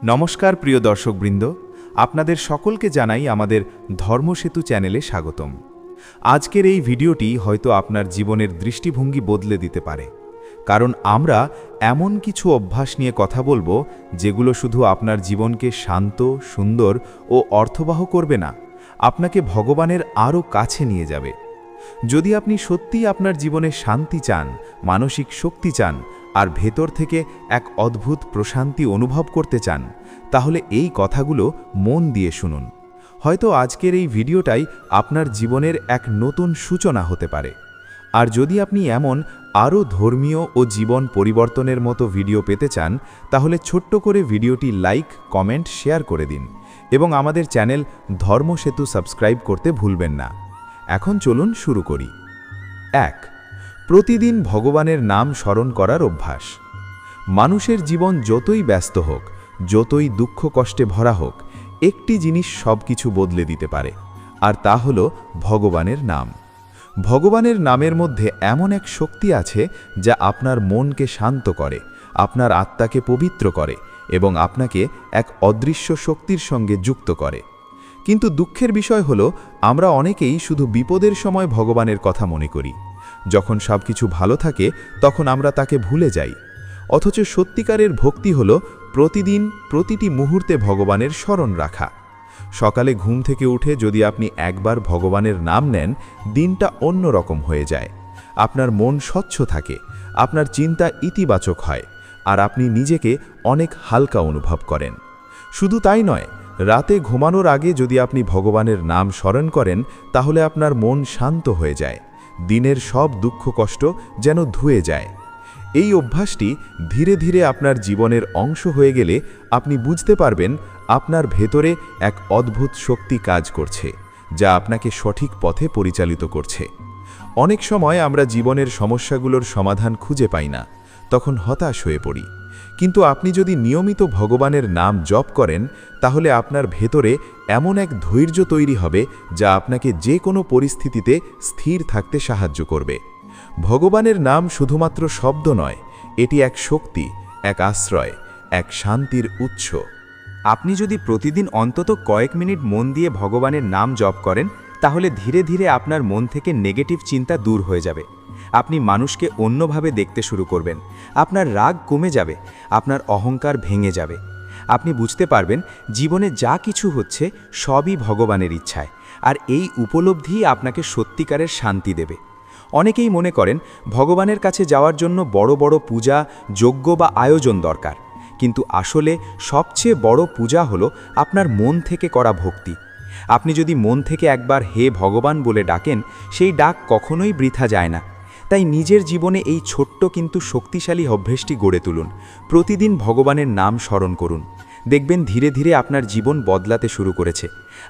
নমস্কার প্রিয় দর্শকবৃন্দ, আপনাদের সকলকে জানাই আমাদের ধর্মসেতু চ্যানেলে স্বাগতম। আজকের এই ভিডিওটি হয়তো আপনার জীবনের দৃষ্টিভঙ্গি বদলে দিতে পারে, কারণ আমরা এমন কিছু অভ্যাস নিয়ে কথা বলবো যেগুলো শুধু আপনার জীবনকে শান্ত, সুন্দর ও অর্থবহ করবে না, আপনাকে ভগবানের আরও কাছে নিয়ে যাবে। যদি আপনি সত্যিই আপনার জীবনে শান্তি চান, মানসিক শক্তি চান আর ভেতর থেকে এক অদ্ভুত প্রশান্তি অনুভব করতে চান, তাহলে এই কথাগুলো মন দিয়ে শুনুন। হয়তো আজকের এই ভিডিওটাই আপনার জীবনের এক নতুন সূচনা হতে পারে। আর যদি আপনি এমন আরও ধর্মীয় ও জীবন পরিবর্তনের মতো ভিডিও পেতে চান, তাহলে ছোট্ট করে ভিডিওটি লাইক, কমেন্ট, শেয়ার করে দিন এবং আমাদের চ্যানেল ধর্মসেতু সাবস্ক্রাইব করতে ভুলবেন না। এখন চলুন শুরু করি। 1. প্রতিদিন ভগবানের নাম স্মরণ করার অভ্যাস। মানুষের জীবন যতই ব্যস্ত হোক, যতই দুঃখ কষ্টে ভরা হোক, একটি জিনিস সব কিছু বদলে দিতে পারে, আর তা হল ভগবানের নাম। ভগবানের নামের মধ্যে এমন এক শক্তি আছে যা আপনার মনকে শান্ত করে, আপনার আত্মাকে পবিত্র করে এবং আপনাকে এক অদৃশ্য শক্তির সঙ্গে যুক্ত করে। কিন্তু দুঃখের বিষয় হলো, আমরা অনেকেই শুধু বিপদের সময় ভগবানের কথা মনে করি। যখন সব কিছু ভালো থাকে তখন আমরা তাকে ভুলে যাই। অথচ সত্যিকারের ভক্তি হলো প্রতিদিন, প্রতিটি মুহূর্তে ভগবানের স্মরণ রাখা। সকালে ঘুম থেকে উঠে যদি আপনি একবার ভগবানের নাম নেন, দিনটা অন্য রকম হয়ে যায়। আপনার মন স্বচ্ছ থাকে, আপনার চিন্তা ইতিবাচক হয়, আর আপনি নিজেকে অনেক হালকা অনুভব করেন। শুধু তাই নয়, রাতে ঘুমানোর আগে যদি আপনি ভগবানের নাম স্মরণ করেন, তাহলে আপনার মন শান্ত হয়ে যায়, দিনের সব দুঃখ কষ্ট যেন ধুয়ে যায়। এই অভ্যাসটি ধীরে ধীরে আপনার জীবনের অংশ হয়ে গেলে আপনি বুঝতে পারবেন আপনার ভেতরে এক অদ্ভুত শক্তি কাজ করছে, যা আপনাকে সঠিক পথে পরিচালিত করছে। অনেক সময় আমরা জীবনের সমস্যাগুলোর সমাধান খুঁজে পাই না, তখন হতাশ হয়ে পড়ি। কিন্তু আপনি যদি নিয়মিত ভগবানের নাম জপ করেন, তাহলে আপনার ভেতরে এমন এক ধৈর্য তৈরি হবে যা আপনাকে যে কোনো পরিস্থিতিতে স্থির থাকতে সাহায্য করবে। ভগবানের নাম শুধুমাত্র শব্দ নয়, এটি এক শক্তি, এক আশ্রয়, এক শান্তির উৎস। আপনি যদি প্রতিদিন অন্তত কয়েক মিনিট মন দিয়ে ভগবানের নাম জপ করেন, তাহলে ধীরে ধীরে আপনার মন থেকে নেগেটিভ চিন্তা দূর হয়ে যাবে। আপনি মানুষকে অন্যভাবে দেখতে শুরু করবেন, আপনার রাগ কমে যাবে, আপনার অহংকার ভেঙে যাবে। আপনি বুঝতে পারবেন জীবনে যা কিছু হচ্ছে সবই ভগবানের ইচ্ছায়, আর এই উপলব্ধিই আপনাকে সত্যিকারের শান্তি দেবে। অনেকেই মনে করেন ভগবানের কাছে যাওয়ার জন্য বড় বড় পূজা, যজ্ঞ বা আয়োজন দরকার, কিন্তু আসলে সবচেয়ে বড় পূজা হলো আপনার মন থেকে করা ভক্তি। আপনি যদি মন থেকে একবার হে ভগবান বলে ডাকেন, সেই ডাক কখনোই বৃথা যায় না। তাই নিজের জীবনে এই ছোট্ট কিন্তু শক্তিশালী অভ্যেসটি গড়ে তুলুন। প্রতিদিন ভগবানের নাম স্মরণ করুন, দেখবেন ধীরে ধীরে আপনার জীবন বদলাতে শুরু করেছে।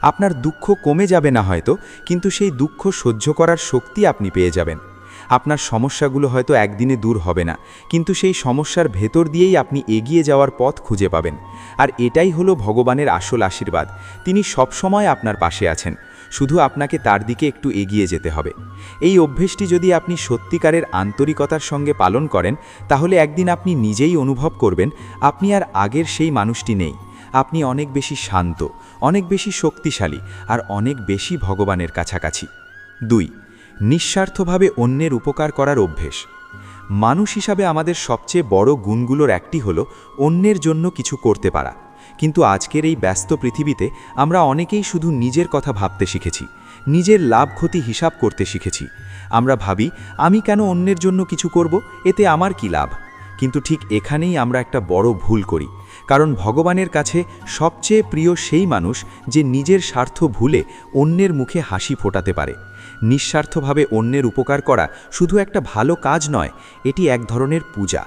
আপনার দুঃখ কমে যাবে না হয়তো, কিন্তু সেই দুঃখ সহ্য করার শক্তি আপনি পেয়ে যাবেন। আপনার সমস্যাগুলো হয়তো একদিনে দূর হবে না, কিন্তু সেই সমস্যার ভেতর দিয়েই আপনি এগিয়ে যাওয়ার পথ খুঁজে পাবেন। আর এটাই হলো ভগবানের আসল আশীর্বাদ। তিনি সবসময় আপনার পাশে আছেন, শুধু আপনাকে তার দিকে একটু এগিয়ে যেতে হবে। এই অভ্যেসটি যদি আপনি সত্যিকারের আন্তরিকতার সঙ্গে পালন করেন, তাহলে একদিন আপনি নিজেই অনুভব করবেন আপনি আর আগের সেই মানুষটি নেই। আপনি অনেক বেশি শান্ত, অনেক বেশি শক্তিশালী আর অনেক বেশি ভগবানের কাছাকাছি। 2. নিঃস্বার্থভাবে অন্যের উপকার করার অভ্যেস। মানুষ হিসাবে আমাদের সবচেয়ে বড় গুণগুলোর একটি হলো অন্যের জন্য কিছু করতে পারা। কিন্তু আজকের এই ব্যস্ত পৃথিবীতে আমরা অনেকেই শুধু নিজের কথা ভাবতে শিখেছি, নিজের লাভ ক্ষতি হিসাব করতে শিখেছি। আমরা ভাবি, আমি কেন অন্যের জন্য কিছু করব, এতে আমার কি লাভ? কিন্তু ঠিক এখানেই আমরা একটা বড় ভুল করি, কারণ ভগবানের কাছে সবচেয়ে প্রিয় সেই মানুষ যে নিজের স্বার্থ ভুলে অন্যের মুখে হাসি ফোটাতে পারে। নিঃস্বার্থভাবে অন্যের উপকার করা শুধু একটা ভালো কাজ নয়, এটি এক ধরনের পূজা।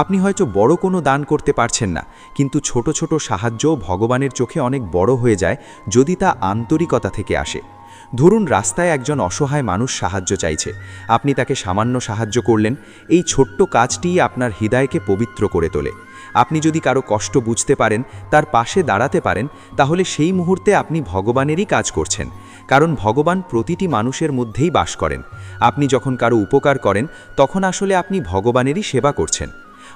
আপনি হয়তো বড় কোনো দান করতে পারছেন না, কিন্তু ছোট ছোট সাহায্যও ভগবানের চোখে অনেক বড় হয়ে যায় যদি তা আন্তরিকতা থেকে আসে। ধরুন রাস্তায় একজন অসহায় মানুষ সাহায্য চাইছে, আপনি তাকে সামান্য সাহায্য করলেন। এই ছোট্ট কাজটিই আপনার হৃদয়কে পবিত্র করে তোলে। আপনি যদি কারো কষ্ট বুঝতে পারেন, তার পাশে দাঁড়াতে পারেন, তাহলে সেই মুহূর্তে আপনি ভগবানেরই কাজ করছেন, কারণ ভগবান প্রতিটি মানুষের মধ্যেই বাস করেন। আপনি যখন কারো উপকার করেন, তখন আসলে আপনি ভগবানেরই সেবা করছেন।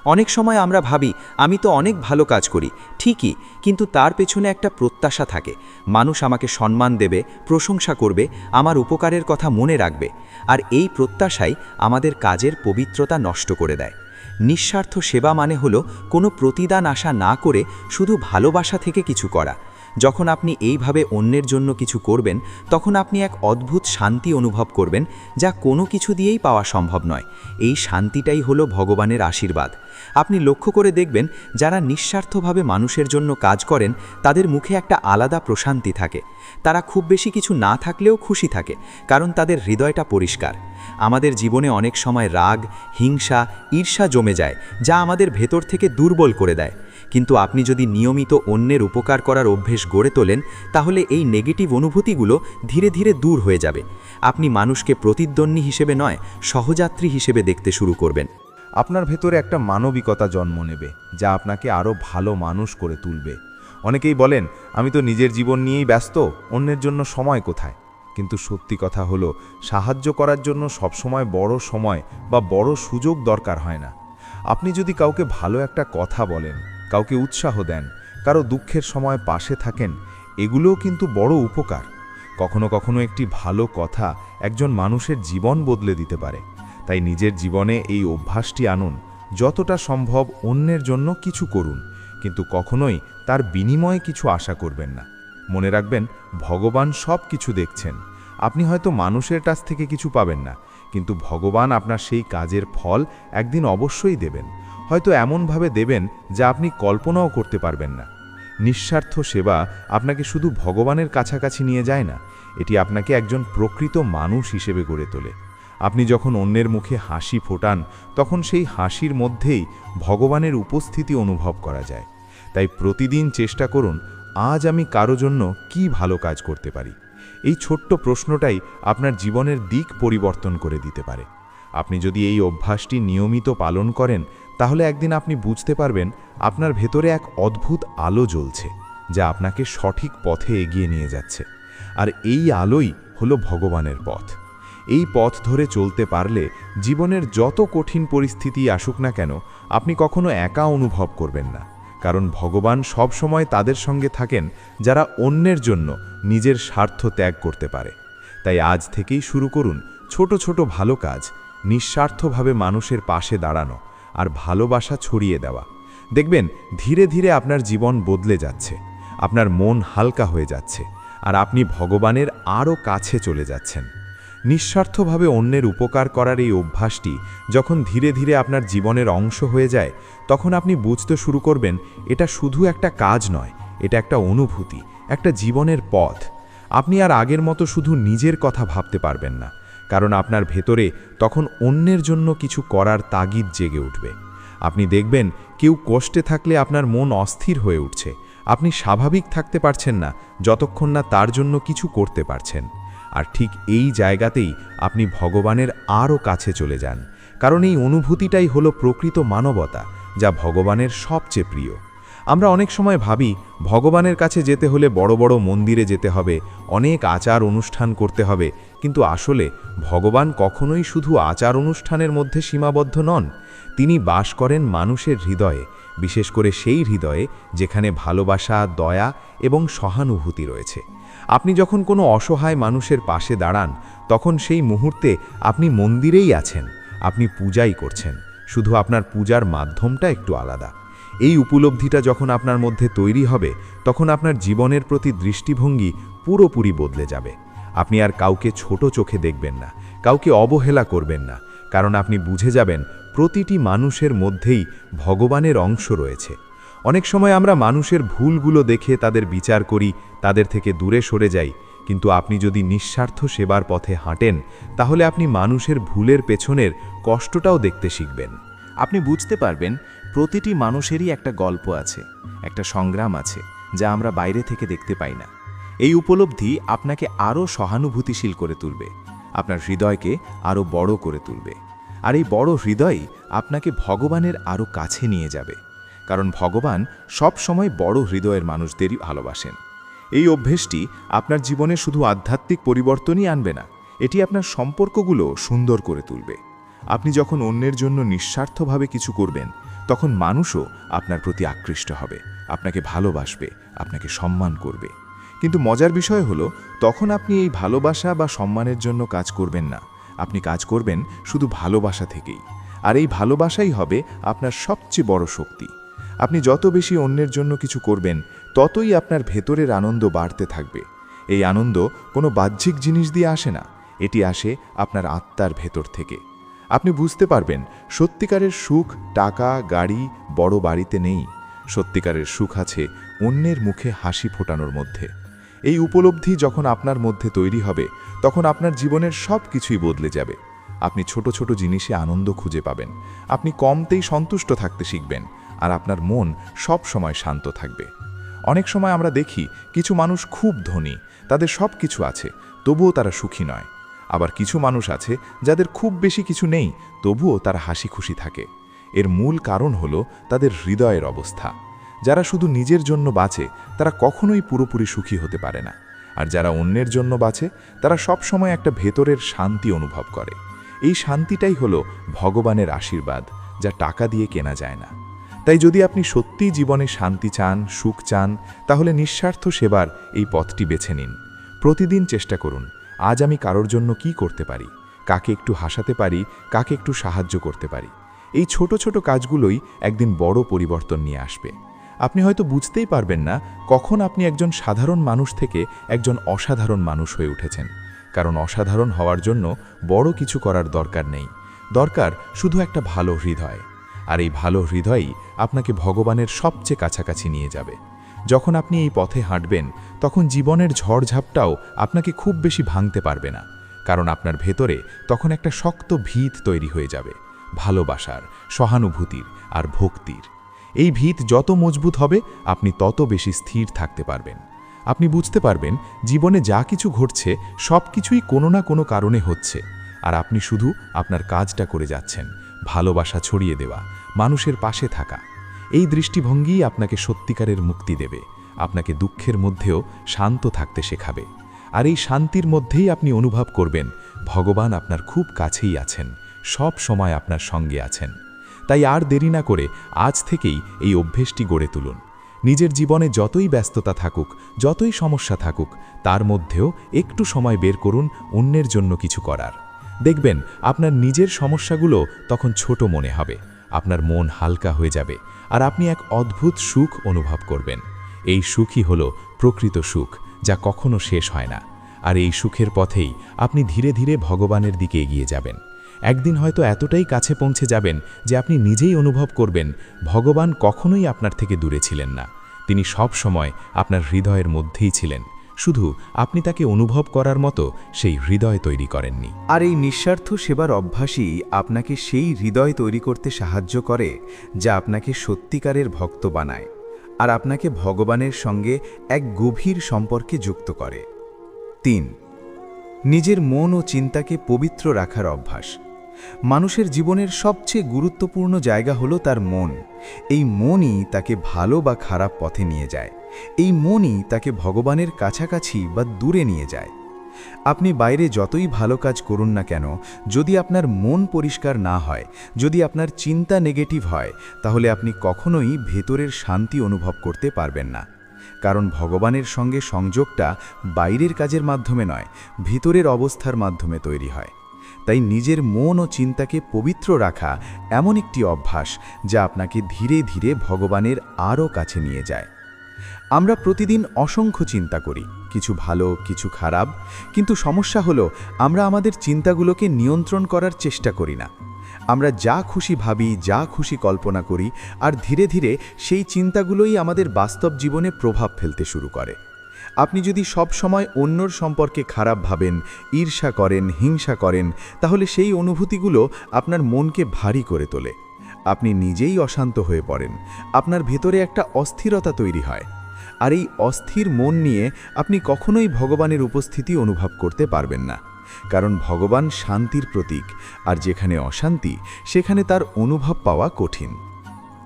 অনেক সময় আমরা ভাবি, আমি তো অনেক ভালো কাজ করি, ঠিকই, কিন্তু তার পেছনে একটা প্রত্যাশা থাকে। মানুষ আমাকে সম্মান দেবে, প্রশংসা করবে, আমার উপকারের কথা মনে রাখবে। আর এই প্রত্যাশাই আমাদের কাজের পবিত্রতা নষ্ট করে দেয়। নিঃস্বার্থ সেবা মানে হলো কোনো প্রতিদান আশা না করে শুধু ভালোবাসা থেকে কিছু করা। যখন আপনি এইভাবে অন্যের জন্য কিছু করবেন, তখন আপনি এক অদ্ভুত শান্তি অনুভব করবেন, যা কোনো কিছু দিয়েই পাওয়া সম্ভব নয়। এই শান্তিটাই হলো ভগবানের আশীর্বাদ। আপনি লক্ষ্য করে দেখবেন, যারা নিঃস্বার্থভাবে মানুষের জন্য কাজ করেন, তাদের মুখে একটা আলাদা প্রশান্তি থাকে। তারা খুব বেশি কিছু না থাকলেও খুশি থাকে, কারণ তাদের হৃদয়টা পরিষ্কার। আমাদের জীবনে অনেক সময় রাগ, হিংসা, ঈর্ষা জমে যায়, যা আমাদের ভেতর থেকে দুর্বল করে দেয়। কিন্তু আপনি যদি নিয়মিত অন্যের উপকার করার অভ্যেস গড়ে তোলেন, তাহলে এই নেগেটিভ অনুভূতিগুলো ধীরে ধীরে দূর হয়ে যাবে। আপনি মানুষকে প্রতিদ্বন্দ্বী হিসেবে নয়, সহযাত্রী হিসেবে দেখতে শুরু করবেন। আপনার ভেতরে একটা মানবিকতা জন্ম নেবে, যা আপনাকে আরও ভালো মানুষ করে তুলবে। অনেকেই বলেন, আমি তো নিজের জীবন নিয়েই ব্যস্ত, অন্যের জন্য সময় কোথায়? কিন্তু সত্যি কথা হলো, সাহায্য করার জন্য সবসময় বড় সময় বা বড় সুযোগ দরকার হয় না। আপনি যদি কাউকে ভালো একটা কথা বলেন, কাউকে উৎসাহ দেন, কারো দুঃখের সময় পাশে থাকেন, এগুলোও কিন্তু বড় উপকার। কখনো কখনো একটি ভালো কথা একজন মানুষের জীবন বদলে দিতে পারে। তাই নিজের জীবনে এই অভ্যাসটি আনুন। যতটা সম্ভব অন্যের জন্য কিছু করুন, কিন্তু কখনোই তার বিনিময়ে কিছু আশা করবেন না। মনে রাখবেন, ভগবান সব কিছু দেখছেন। আপনি হয়তো মানুষের কাছ থেকে কিছু পাবেন না, কিন্তু ভগবান আপনার সেই কাজের ফল একদিন অবশ্যই দেবেন। হয়তো এমনভাবে দেবেন যা আপনি কল্পনাও করতে পারবেন না। নিঃস্বার্থ সেবা আপনাকে শুধু ভগবানের কাছাকাছি নিয়ে যায় না, এটি আপনাকে একজন প্রকৃত মানুষ হিসেবে গড়ে তোলে। আপনি যখন অন্যের মুখে হাসি ফোটান, তখন সেই হাসির মধ্যেই ভগবানের উপস্থিতি অনুভব করা যায়। তাই প্রতিদিন চেষ্টা করুন, আজ আমি কারো জন্য কি ভালো কাজ করতে পারি। এই ছোট্ট প্রশ্নটাই আপনার জীবনের দিক পরিবর্তন করে দিতে পারে। আপনি যদি এই অভ্যাসটি নিয়মিত পালন করেন, তাহলে একদিন আপনি বুঝতে পারবেন আপনার ভেতরে এক অদ্ভুত আলো জ্বলছে, যা আপনাকে সঠিক পথে এগিয়ে নিয়ে যাচ্ছে। আর এই আলোই হলো ভগবানের পথ। এই পথ ধরে চলতে পারলে জীবনের যত কঠিন পরিস্থিতি আসুক না কেন, আপনি কখনো একা অনুভব করবেন না। কারণ ভগবান সব সময় তাদের সঙ্গে থাকেন যারা অন্যের জন্য নিজের স্বার্থ ত্যাগ করতে পারে। তাই আজ থেকেই শুরু করুন ছোট ছোট ভালো কাজ, নিঃস্বার্থভাবে মানুষের পাশে দাঁড়ানো আর ভালোবাসা ছড়িয়ে দেওয়া। দেখবেন ধীরে ধীরে আপনার জীবন বদলে যাচ্ছে, আপনার মন হালকা হয়ে যাচ্ছে, আর আপনি ভগবানের আরও কাছে চলে যাচ্ছেন। নিঃস্বার্থভাবে অন্যের উপকার করার এই অভ্যাসটি যখন ধীরে ধীরে আপনার জীবনের অংশ হয়ে যায়, তখন আপনি বুঝতে শুরু করবেন, এটা শুধু একটা কাজ নয়, এটা একটা অনুভূতি, একটা জীবনের পথ। আপনি আর আগের মতো শুধু নিজের কথা ভাবতে পারবেন না, কারণ আপনার ভেতরে তখন অন্যের জন্য কিছু করার তাগিদ জেগে উঠবে। আপনি দেখবেন, কেউ কষ্টে থাকলে আপনার মন অস্থির হয়ে উঠছে। আপনি স্বাভাবিক থাকতে পারছেন না যতক্ষণ না তার জন্য কিছু করতে পারছেন। আর ঠিক এই জায়গাতেই আপনি ভগবানের আরও কাছে চলে যান, কারণ এই অনুভূতিটাই হলো প্রকৃত মানবতা, যা ভগবানের সবচেয়ে প্রিয়। আমরা অনেক সময় ভাবি, ভগবানের কাছে যেতে হলে বড় বড় মন্দিরে যেতে হবে, অনেক আচার অনুষ্ঠান করতে হবে, কিন্তু আসলে ভগবান কখনোই শুধু আচার অনুষ্ঠানের মধ্যে সীমাবদ্ধ নন। তিনি বাস করেন মানুষের হৃদয়ে, বিশেষ করে সেই হৃদয়ে যেখানে ভালোবাসা, দয়া এবং সহানুভূতি রয়েছে। আপনি যখন কোনো অসহায় মানুষের পাশে দাঁড়ান, তখন সেই মুহূর্তে আপনি মন্দিরেই আছেন, আপনি পূজাই করছেন, শুধু আপনার পূজার মাধ্যমটা একটু আলাদা। এই উপলব্ধিটা যখন আপনার মধ্যে তৈরি হবে, তখন আপনার জীবনের প্রতি দৃষ্টিভঙ্গি পুরোপুরি বদলে যাবে। আপনি আর কাউকে ছোট চোখে দেখবেন না, কাউকে অবহেলা করবেন না, কারণ আপনি বুঝে যাবেন প্রতিটি মানুষের মধ্যেই ভগবানের অংশ রয়েছে। অনেক সময় আমরা মানুষের ভুলগুলো দেখে তাদের বিচার করি, তাদের থেকে দূরে সরে যাই, কিন্তু আপনি যদি নিঃস্বার্থ সেবার পথে হাঁটেন, তাহলে আপনি মানুষের ভুলের পেছনের কষ্টটাও দেখতে শিখবেন। আপনি বুঝতে পারবেন, প্রতিটি মানুষেরই একটা গল্প আছে, একটা সংগ্রাম আছে, যা আমরা বাইরে থেকে দেখতে পাই না। এই উপলব্ধি আপনাকে আরও সহানুভূতিশীল করে তুলবে, আপনার হৃদয়কে আরও বড় করে তুলবে। আর এই বড় হৃদয়ই আপনাকে ভগবানের আরও কাছে নিয়ে যাবে, কারণ ভগবান সব সময় বড় হৃদয়ের মানুষদেরই ভালোবাসেন। এই অভ্যেসটি আপনার জীবনে শুধু আধ্যাত্মিক পরিবর্তনই আনবে না, এটি আপনার সম্পর্কগুলো সুন্দর করে তুলবে। আপনি যখন অন্যের জন্য নিঃস্বার্থভাবে কিছু করবেন, তখন মানুষও আপনার প্রতি আকৃষ্ট হবে, আপনাকে ভালোবাসবে, আপনাকে সম্মান করবে। কিন্তু মজার বিষয় হলো, তখন আপনি এই ভালোবাসা বা সম্মানের জন্য কাজ করবেন না, আপনি কাজ করবেন শুধু ভালোবাসা থেকেই। আর এই ভালোবাসাই হবে আপনার সবচেয়ে বড় শক্তি। আপনি যত বেশি অন্যের জন্য কিছু করবেন, ততই আপনার ভেতরের আনন্দ বাড়তে থাকবে। এই আনন্দ কোনো বাহ্যিক জিনিস দিয়ে আসে না, এটি আসে আপনার আত্মার ভেতর থেকে। আপনি বুঝতে পারবেন সত্যিকারের সুখ টাকা, গাড়ি, বড় বাড়িতে নেই। সত্যিকারের সুখ আছে অন্যের মুখে হাসি ফোটানোর মধ্যে। এই উপলব্ধি যখন আপনার মধ্যে তৈরি হবে, তখন আপনার জীবনের সব কিছুই বদলে যাবে। আপনি ছোট ছোট জিনিসে আনন্দ খুঁজে পাবেন, আপনি কমতেই সন্তুষ্ট থাকতে শিখবেন, আর আপনার মন সব সময় শান্ত থাকবে। অনেক সময় আমরা দেখি কিছু মানুষ খুব ধনী, তাদের সব কিছু আছে, তবুও তারা সুখী নয়। আবার কিছু মানুষ আছে যাদের খুব বেশি কিছু নেই, তবুও তারা হাসি খুশি থাকে। এর মূল কারণ হলো তাদের হৃদয়ের অবস্থা। যারা শুধু নিজের জন্য বাঁচে, তারা কখনোই পুরোপুরি সুখী হতে পারে না। আর যারা অন্যের জন্য বাঁচে, তারা সব সময় একটা ভেতরের শান্তি অনুভব করে। এই শান্তিটাই হলো ভগবানের আশীর্বাদ, যা টাকা দিয়ে কেনা যায় না। তাই যদি আপনি সত্যিই জীবনে শান্তি চান, সুখ চান, তাহলে নিঃস্বার্থ সেবার এই পথটি বেছে নিন। প্রতিদিন চেষ্টা করুন, আজ আমি কারোর জন্য কি করতে পারি, কাকে একটু হাসাতে পারি, কাকে একটু সাহায্য করতে পারি। এই ছোট ছোট কাজগুলোই একদিন বড় পরিবর্তন নিয়ে আসবে। আপনি হয়তো বুঝতেই পারবেন না কখন আপনি একজন সাধারণ মানুষ থেকে একজন অসাধারণ মানুষ হয়ে উঠেছেন। কারণ অসাধারণ হওয়ার জন্য বড় কিছু করার দরকার নেই, দরকার শুধু একটা ভালো হৃদয়। আর এই ভালো হৃদয়ই আপনাকে ভগবানের সবচেয়ে কাছাকাছি নিয়ে যাবে। যখন আপনি এই পথে হাঁটবেন, তখন জীবনের ঝড়ঝাপটাও আপনাকে খুব বেশি ভাঙতে পারবে না। কারণ আপনার ভেতরে তখন একটা শক্ত ভিত তৈরি হয়ে যাবে, ভালোবাসার, সহানুভূতির আর ভক্তির। এই ভিত যত মজবুত হবে, আপনি তত বেশি স্থির থাকতে পারবেন। আপনি বুঝতে পারবেন জীবনে যা কিছু ঘটছে, সব কিছুই কোনো না কোনো কারণে হচ্ছে, আর আপনি শুধু আপনার কাজটা করে যাচ্ছেন, ভালোবাসা ছড়িয়ে দেওয়া, মানুষের পাশে থাকা। এই দৃষ্টিভঙ্গিই আপনাকে সত্যিকারের মুক্তি দেবে, আপনাকে দুঃখের মধ্যেও শান্ত থাকতে শেখাবে। আর এই শান্তির মধ্যেই আপনি অনুভব করবেন ভগবান আপনার খুব কাছেই আছেন, সব সময় আপনার সঙ্গে আছেন। তাই আর দেরি না করে আজ থেকেই এই অভ্যেসটি গড়ে তুলুন। নিজের জীবনে যতই ব্যস্ততা থাকুক, যতই সমস্যা থাকুক, তার মধ্যেও একটু সময় বের করুন অন্যের জন্য কিছু করার। দেখবেন আপনার নিজের সমস্যাগুলো তখন ছোট মনে হবে, আপনার মন হালকা হয়ে যাবে, আর আপনি এক অদ্ভুত সুখ অনুভব করবেন। এই সুখই হলো প্রকৃত সুখ, যা কখনো শেষ হয় না। আর এই সুখের পথেই আপনি ধীরে ধীরে ভগবানের দিকে এগিয়ে যাবেন। একদিন হয়তো এতটাই কাছে পৌঁছে যাবেন যে আপনি নিজেই অনুভব করবেন ভগবান কখনোই আপনার থেকে দূরে ছিলেন না, তিনি সব সময় আপনার হৃদয়ের মধ্যেই ছিলেন, শুধু আপনি তাকে অনুভব করার মতো সেই হৃদয় তৈরি করেননি। আর এই নিঃস্বার্থ সেবার অভ্যাসই আপনাকে সেই হৃদয় তৈরি করতে সাহায্য করে, যা আপনাকে সত্যিকারের ভক্ত বানায় আর আপনাকে ভগবানের সঙ্গে এক গভীর সম্পর্কে যুক্ত করে। 3. নিজের মন ও চিন্তাকে পবিত্র রাখার অভ্যাস। মানুষের জীবনের সবচেয়ে গুরুত্বপূর্ণ জায়গা হলো তার মন। এই মনই তাকে ভালো বা খারাপ পথে নিয়ে যায়, এই মনই তাকে ভগবানের কাছাকাছি বা দূরে নিয়ে যায়। আপনি বাইরে যতই ভালো কাজ করুন না কেন, যদি আপনার মন পরিষ্কার না হয়, যদি আপনার চিন্তা নেগেটিভ হয়, তাহলে আপনি কখনোই ভেতরের শান্তি অনুভব করতে পারবেন না। কারণ ভগবানের সঙ্গে সংযোগটা বাইরের কাজের মাধ্যমে নয়, ভিতরের অবস্থার মাধ্যমে তৈরি হয়। তাই নিজের মন ও চিন্তাকে পবিত্র রাখা এমন একটি অভ্যাস যা আপনাকে ধীরে ধীরে ভগবানের আরও কাছে নিয়ে যায়। আমরা প্রতিদিন অসংখ্য চিন্তা করি, কিছু ভালো, কিছু খারাপ, কিন্তু সমস্যা হলো আমরা আমাদের চিন্তাগুলোকে নিয়ন্ত্রণ করার চেষ্টা করি না। আমরা যা খুশি ভাবি, যা খুশি কল্পনা করি, আর ধীরে ধীরে সেই চিন্তাগুলোই আমাদের বাস্তব জীবনে প্রভাব ফেলতে শুরু করে। আপনি যদি সব সময় অন্যর সম্পর্কে খারাপ ভাবেন, ঈর্ষা করেন, হিংসা করেন, তাহলে সেই অনুভূতিগুলো আপনার মনকে ভারী করে তোলে। আপনি নিজেই অশান্ত হয়ে পড়েন, আপনার ভেতরে একটা অস্থিরতা তৈরি হয়। আর এই অস্থির মন নিয়ে আপনি কখনোই ভগবানের উপস্থিতি অনুভব করতে পারবেন না। কারণ ভগবান শান্তির প্রতীক, আর যেখানে অশান্তি, সেখানে তার অনুভব পাওয়া কঠিন।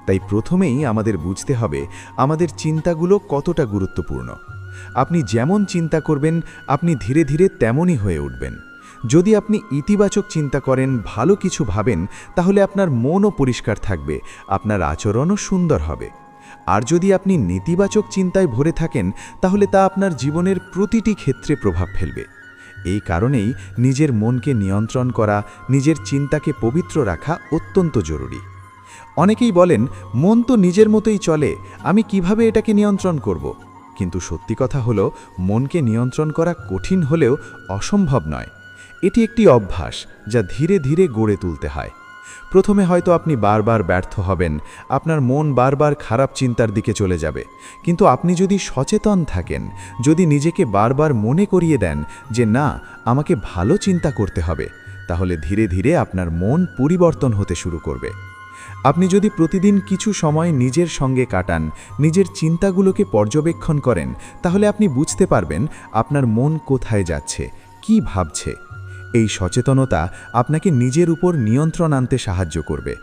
তাই প্রথমেই আমাদের বুঝতে হবে আমাদের চিন্তাগুলো কতটা গুরুত্বপূর্ণ। আপনি যেমন চিন্তা করবেন, আপনি ধীরে ধীরে তেমনই হয়ে উঠবেন। যদি আপনি ইতিবাচক চিন্তা করেন, ভালো কিছু ভাবেন, তাহলে আপনার মনও পরিষ্কার থাকবে, আপনার আচরণও সুন্দর হবে। আর যদি আপনি নেতিবাচক চিন্তায় ভরে থাকেন, তাহলে তা আপনার জীবনের প্রতিটি ক্ষেত্রে প্রভাব ফেলবে। এই কারণেই নিজের মনকে নিয়ন্ত্রণ করা, নিজের চিন্তাকে পবিত্র রাখা অত্যন্ত জরুরি। অনেকেই বলেন, মন তো নিজের মতোই চলে, আমি কিভাবে এটাকে নিয়ন্ত্রণ করব? কিন্তু সত্যি কথা হলো, মনকে নিয়ন্ত্রণ করা কঠিন হলেও অসম্ভব নয়। এটি একটি অভ্যাস যা ধীরে ধীরে গড়ে তুলতে হয়। প্রথমে হয়তো আপনি বারবার ব্যর্থ হবেন, আপনার মন বারবার খারাপ চিন্তার দিকে চলে যাবে। কিন্তু আপনি যদি সচেতন থাকেন, যদি নিজেকে বারবার মনে করিয়ে দেন যে না, আমাকে ভালো চিন্তা করতে হবে, তাহলে ধীরে ধীরে আপনার মন পরিবর্তন হতে শুরু করবে। আপনি যদি প্রতিদিন কিছু সময় নিজের সঙ্গে কাটান, নিজের চিন্তাগুলোকে পর্যবেক্ষণ করেন, তাহলে আপনি বুঝতে পারবেন আপনার মন কোথায় যাচ্ছে, কি ভাবছে। এই সচেতনতা আপনাকে নিজের উপর নিয়ন্ত্রণ আনতে সাহায্য করবে।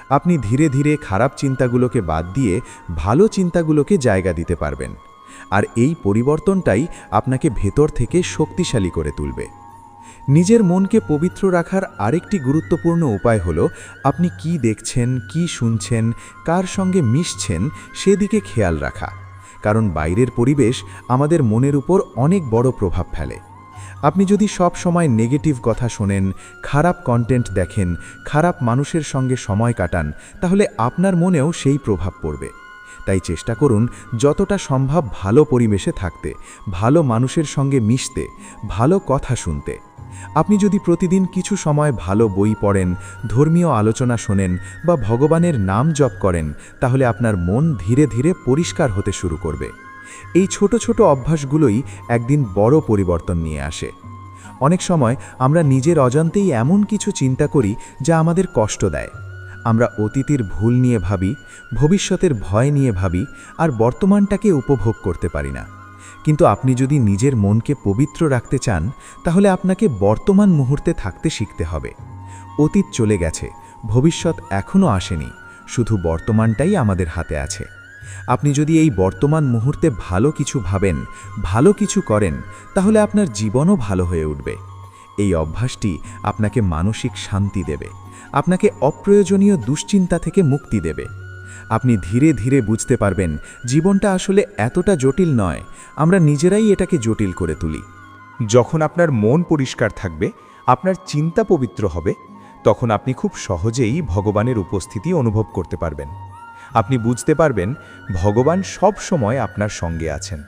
আপনি ধীরে ধীরে খারাপ চিন্তাগুলোকে বাদ দিয়ে ভালো চিন্তাগুলোকে জায়গা দিতে পারবেন। আর এই পরিবর্তনটাই আপনাকে ভেতর থেকে শক্তিশালী করে তুলবে। নিজের মনকে পবিত্র রাখার আরেকটি গুরুত্বপূর্ণ উপায় হলো আপনি কি দেখছেন, কি শুনছেন, কার সঙ্গে মিশছেন সেদিকে খেয়াল রাখা। কারণ বাইরের পরিবেশ আমাদের মনের উপর অনেক বড় প্রভাব ফেলে। আপনি যদি সব সময় নেগেটিভ কথা শোনেন, খারাপ কন্টেন্ট দেখেন, খারাপ মানুষের সঙ্গে সময় কাটান, তাহলে আপনার মনেও সেই প্রভাব পড়বে। তাই চেষ্টা করুন যতটা সম্ভব ভালো পরিবেশে থাকতে, ভালো মানুষের সঙ্গে মিশতে, ভালো কথা শুনতে। আপনি যদি প্রতিদিন কিছু সময় ভালো বই পড়েন, ধর্মীয় আলোচনা শোনেন বা ভগবানের নাম জপ করেন, তাহলে আপনার মন ধীরে ধীরে পরিষ্কার হতে শুরু করবে। এই ছোট ছোট অভ্যাসগুলোই একদিন বড় পরিবর্তন নিয়ে আসে। অনেক সময় আমরা নিজের অজান্তেই এমন কিছু চিন্তা করি যা আমাদের কষ্ট দেয়। আমরা অতীতের ভুল নিয়ে ভাবি, ভবিষ্যতের ভয় নিয়ে ভাবি, আর বর্তমানটাকে উপভোগ করতে পারি না। কিন্তু আপনি যদি নিজের মনকে পবিত্র রাখতে চান, তাহলে আপনাকে বর্তমান মুহূর্তে থাকতে শিখতে হবে। অতীত চলে গেছে, ভবিষ্যৎ এখনও আসেনি, শুধু বর্তমানটাই আমাদের হাতে আছে। আপনি যদি এই বর্তমান মুহূর্তে ভালো কিছু ভাবেন, ভালো কিছু করেন, তাহলে আপনার জীবনও ভালো হয়ে উঠবে। এই অভ্যাসটি আপনাকে মানসিক শান্তি দেবে, আপনাকে অপ্রয়োজনীয় দুশ্চিন্তা থেকে মুক্তি দেবে। আপনি ধীরে ধীরে বুঝতে পারবেন জীবনটা আসলে এতটা জটিল নয়, আমরা নিজেরাই এটাকে জটিল করে তুলি। যখন আপনার মন পরিষ্কার থাকবে, আপনার চিন্তা পবিত্র হবে, তখন আপনি খুব সহজেই ভগবানের উপস্থিতি অনুভব করতে পারবেন। আপনি বুঝতে পারবেন ভগবান সব সময় আপনার সঙ্গে আছেন।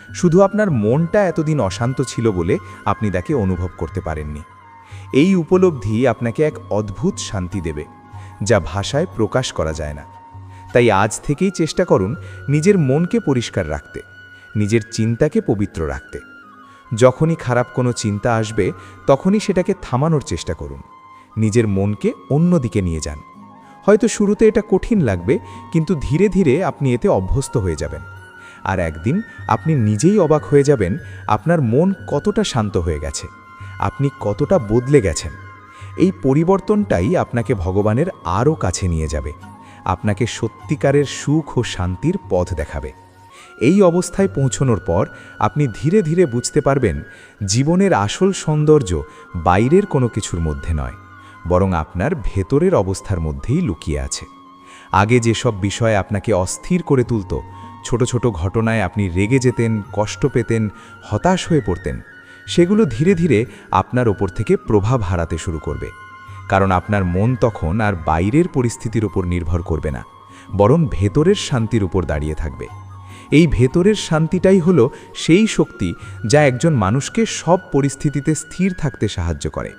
শুধু আপনার মনটা এতদিন অশান্ত ছিল বলে আপনি তাকে অনুভব করতে পারেননি। এই উপলব্ধি আপনাকে এক অদ্ভুত শান্তি দেবে, যা ভাষায় প্রকাশ করা যায় না। তাই আজ থেকেই চেষ্টা করুন নিজের মনকে পরিষ্কার রাখতে, নিজের চিন্তাকে পবিত্র রাখতে। যখনই খারাপ কোনো চিন্তা আসবে, তখনই সেটাকে থামানোর চেষ্টা করুন। নিজের মনকে অন্যদিকে নিয়ে যান। হয়তো শুরুতে এটা কঠিন লাগবে, কিন্তু ধীরে ধীরে আপনি এতে অভ্যস্ত হয়ে যাবেন। আর একদিন আপনি নিজেই অবাক হয়ে যাবেন আপনার মন কতটা শান্ত হয়ে গেছে, আপনি কতটা বদলে গেছেন। এই পরিবর্তনটাই আপনাকে ভগবানের আরও কাছে নিয়ে যাবে, আপনাকে সত্যিকারের সুখ ও শান্তির পথ দেখাবে। এই অবস্থায় পৌঁছানোর পর আপনি ধীরে ধীরে বুঝতে পারবেন জীবনের আসল সৌন্দর্য বাইরের কোনো কিছুর মধ্যে নয়, বরং আপনার ভেতরের অবস্থার মধ্যেই লুকিয়ে আছে। আগে যেসব বিষয় আপনাকে অস্থির করে তুলত, ছোট ছোট ঘটনায় আপনি রেগে যেতেন, কষ্ট পেতেন, হতাশ হয়ে পড়তেন, সেগুলো ধীরে ধীরে আপনার ওপর থেকে প্রভাব হারাতে শুরু করবে। কারণ আপনার মন তখন আর বাইরের পরিস্থিতির উপর নির্ভর করবে না, বরং ভেতরের শান্তির উপর দাঁড়িয়ে থাকবে। এই ভেতরের শান্তিটাই হলো সেই শক্তি যা একজন মানুষকে সব পরিস্থিতিতে স্থির থাকতে সাহায্য করে।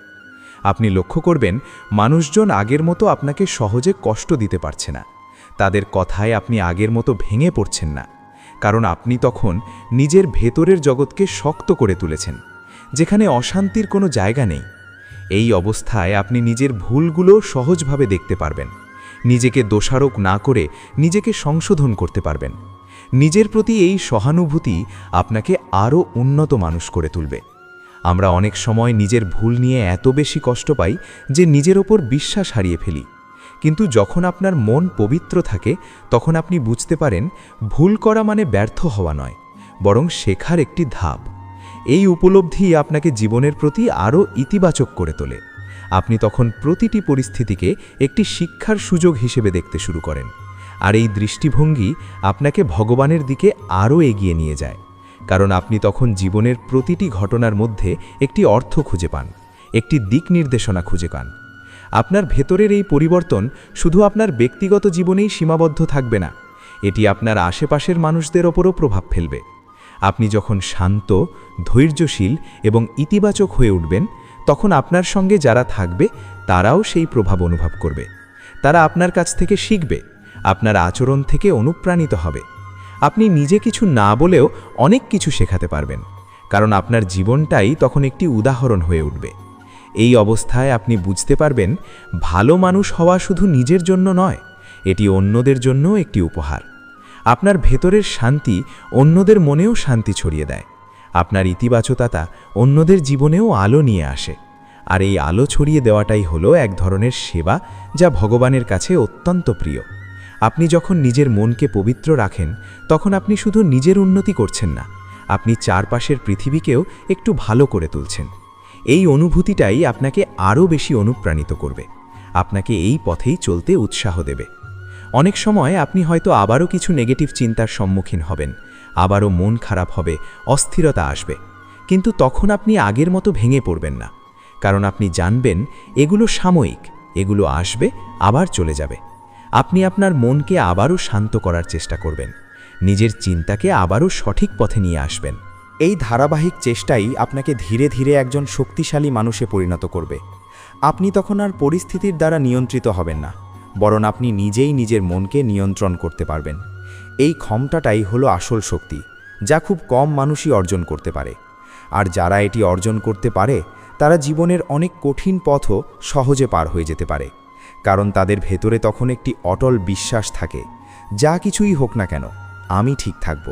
আপনি লক্ষ্য করবেন মানুষজন আগের মতো আপনাকে সহজে কষ্ট দিতে পারছে না, তাদের কথায় আপনি আগের মতো ভেঙে পড়ছেন না, কারণ আপনি তখন নিজের ভেতরের জগৎকে শক্ত করে তুলেছেন, যেখানে অশান্তির কোনো জায়গা নেই। এই অবস্থায় আপনি নিজের ভুলগুলো সহজভাবে দেখতে পারবেন, নিজেকে দোষারোপ না করে নিজেকে সংশোধন করতে পারবেন। নিজের প্রতি এই সহানুভূতি আপনাকে আরও উন্নত মানুষ করে তুলবে। আমরা অনেক সময় নিজের ভুল নিয়ে এত বেশি কষ্ট পাই যে নিজের ওপর বিশ্বাস হারিয়ে ফেলি। কিন্তু যখন আপনার মন পবিত্র থাকে, তখন আপনি বুঝতে পারেন ভুল করা মানে ব্যর্থ হওয়া নয়, বরং শেখার একটি ধাপ। এই উপলব্ধি আপনাকে জীবনের প্রতি আরও ইতিবাচক করে তোলে। আপনি তখন প্রতিটি পরিস্থিতিকে একটি শিক্ষার সুযোগ হিসেবে দেখতে শুরু করেন, আর এই দৃষ্টিভঙ্গি আপনাকে ভগবানের দিকে আরও এগিয়ে নিয়ে যায়। কারণ আপনি তখন জীবনের প্রতিটি ঘটনার মধ্যে একটি অর্থ খুঁজে পান, একটি দিক নির্দেশনা খুঁজে পান। আপনার ভেতরের এই পরিবর্তন শুধু আপনার ব্যক্তিগত জীবনেই সীমাবদ্ধ থাকবে না, এটি আপনার আশেপাশের মানুষদের ওপরও প্রভাব ফেলবে। আপনি যখন শান্ত, ধৈর্যশীল এবং ইতিবাচক হয়ে উঠবেন, তখন আপনার সঙ্গে যারা থাকবে তারাও সেই প্রভাব অনুভব করবে। তারা আপনার কাছ থেকে শিখবে, আপনার আচরণ থেকে অনুপ্রাণিত হবে। আপনি নিজে কিছু না বলেও অনেক কিছু শেখাতে পারবেন, কারণ আপনার জীবনটাই তখন একটি উদাহরণ হয়ে উঠবে। এই অবস্থায় আপনি বুঝতে পারবেন, ভালো মানুষ হওয়া শুধু নিজের জন্য নয়, এটি অন্যদের জন্য একটি উপহার। আপনার ভেতরের শান্তি অন্যদের মনেও শান্তি ছড়িয়ে দেয়। আপনার ইতিবাচকতা অন্যদের জীবনেও আলো নিয়ে আসে, আর এই আলো ছড়িয়ে দেওয়াটাই হলো এক ধরনের সেবা, যা ভগবানের কাছে অত্যন্ত প্রিয়। আপনি যখন নিজের মনকে পবিত্র রাখেন, তখন আপনি শুধু নিজের উন্নতি করছেন না, আপনি চারপাশের পৃথিবীকেও একটু ভালো করে তুলছেন। এই অনুভূতিটাই আপনাকে আরও বেশি অনুপ্রাণিত করবে, আপনাকে এই পথেই চলতে উৎসাহ দেবে। অনেক সময় আপনি হয়তো আবারও কিছু নেগেটিভ চিন্তার সম্মুখীন হবেন, আবারও মন খারাপ হবে, অস্থিরতা আসবে, কিন্তু তখন আপনি আগের মতো ভেঙে পড়বেন না, কারণ আপনি জানবেন এগুলো সাময়িক, এগুলো আসবে আবার চলে যাবে। আপনি আপনার মনকে আবারও শান্ত করার চেষ্টা করবেন, নিজের চিন্তাকে আবারও সঠিক পথে নিয়ে আসবেন। এই ধারাবাহিক চেষ্টাই আপনাকে ধীরে ধীরে একজন শক্তিশালী মানুষে পরিণত করবে। আপনি তখন আর পরিস্থিতির দ্বারা নিয়ন্ত্রিত হবেন না, বরং আপনি নিজেই নিজের মনকে নিয়ন্ত্রণ করতে পারবেন। এই ক্ষমতাটাই হলো আসল শক্তি, যা খুব কম মানুষই অর্জন করতে পারে। আর যারা এটি অর্জন করতে পারে, তারা জীবনের অনেক কঠিন পথও সহজে পার হয়ে যেতে পারে, কারণ তাদের ভেতরে তখন একটি অটল বিশ্বাস থাকে, যা কিছুই হোক না কেন, আমি ঠিক থাকব,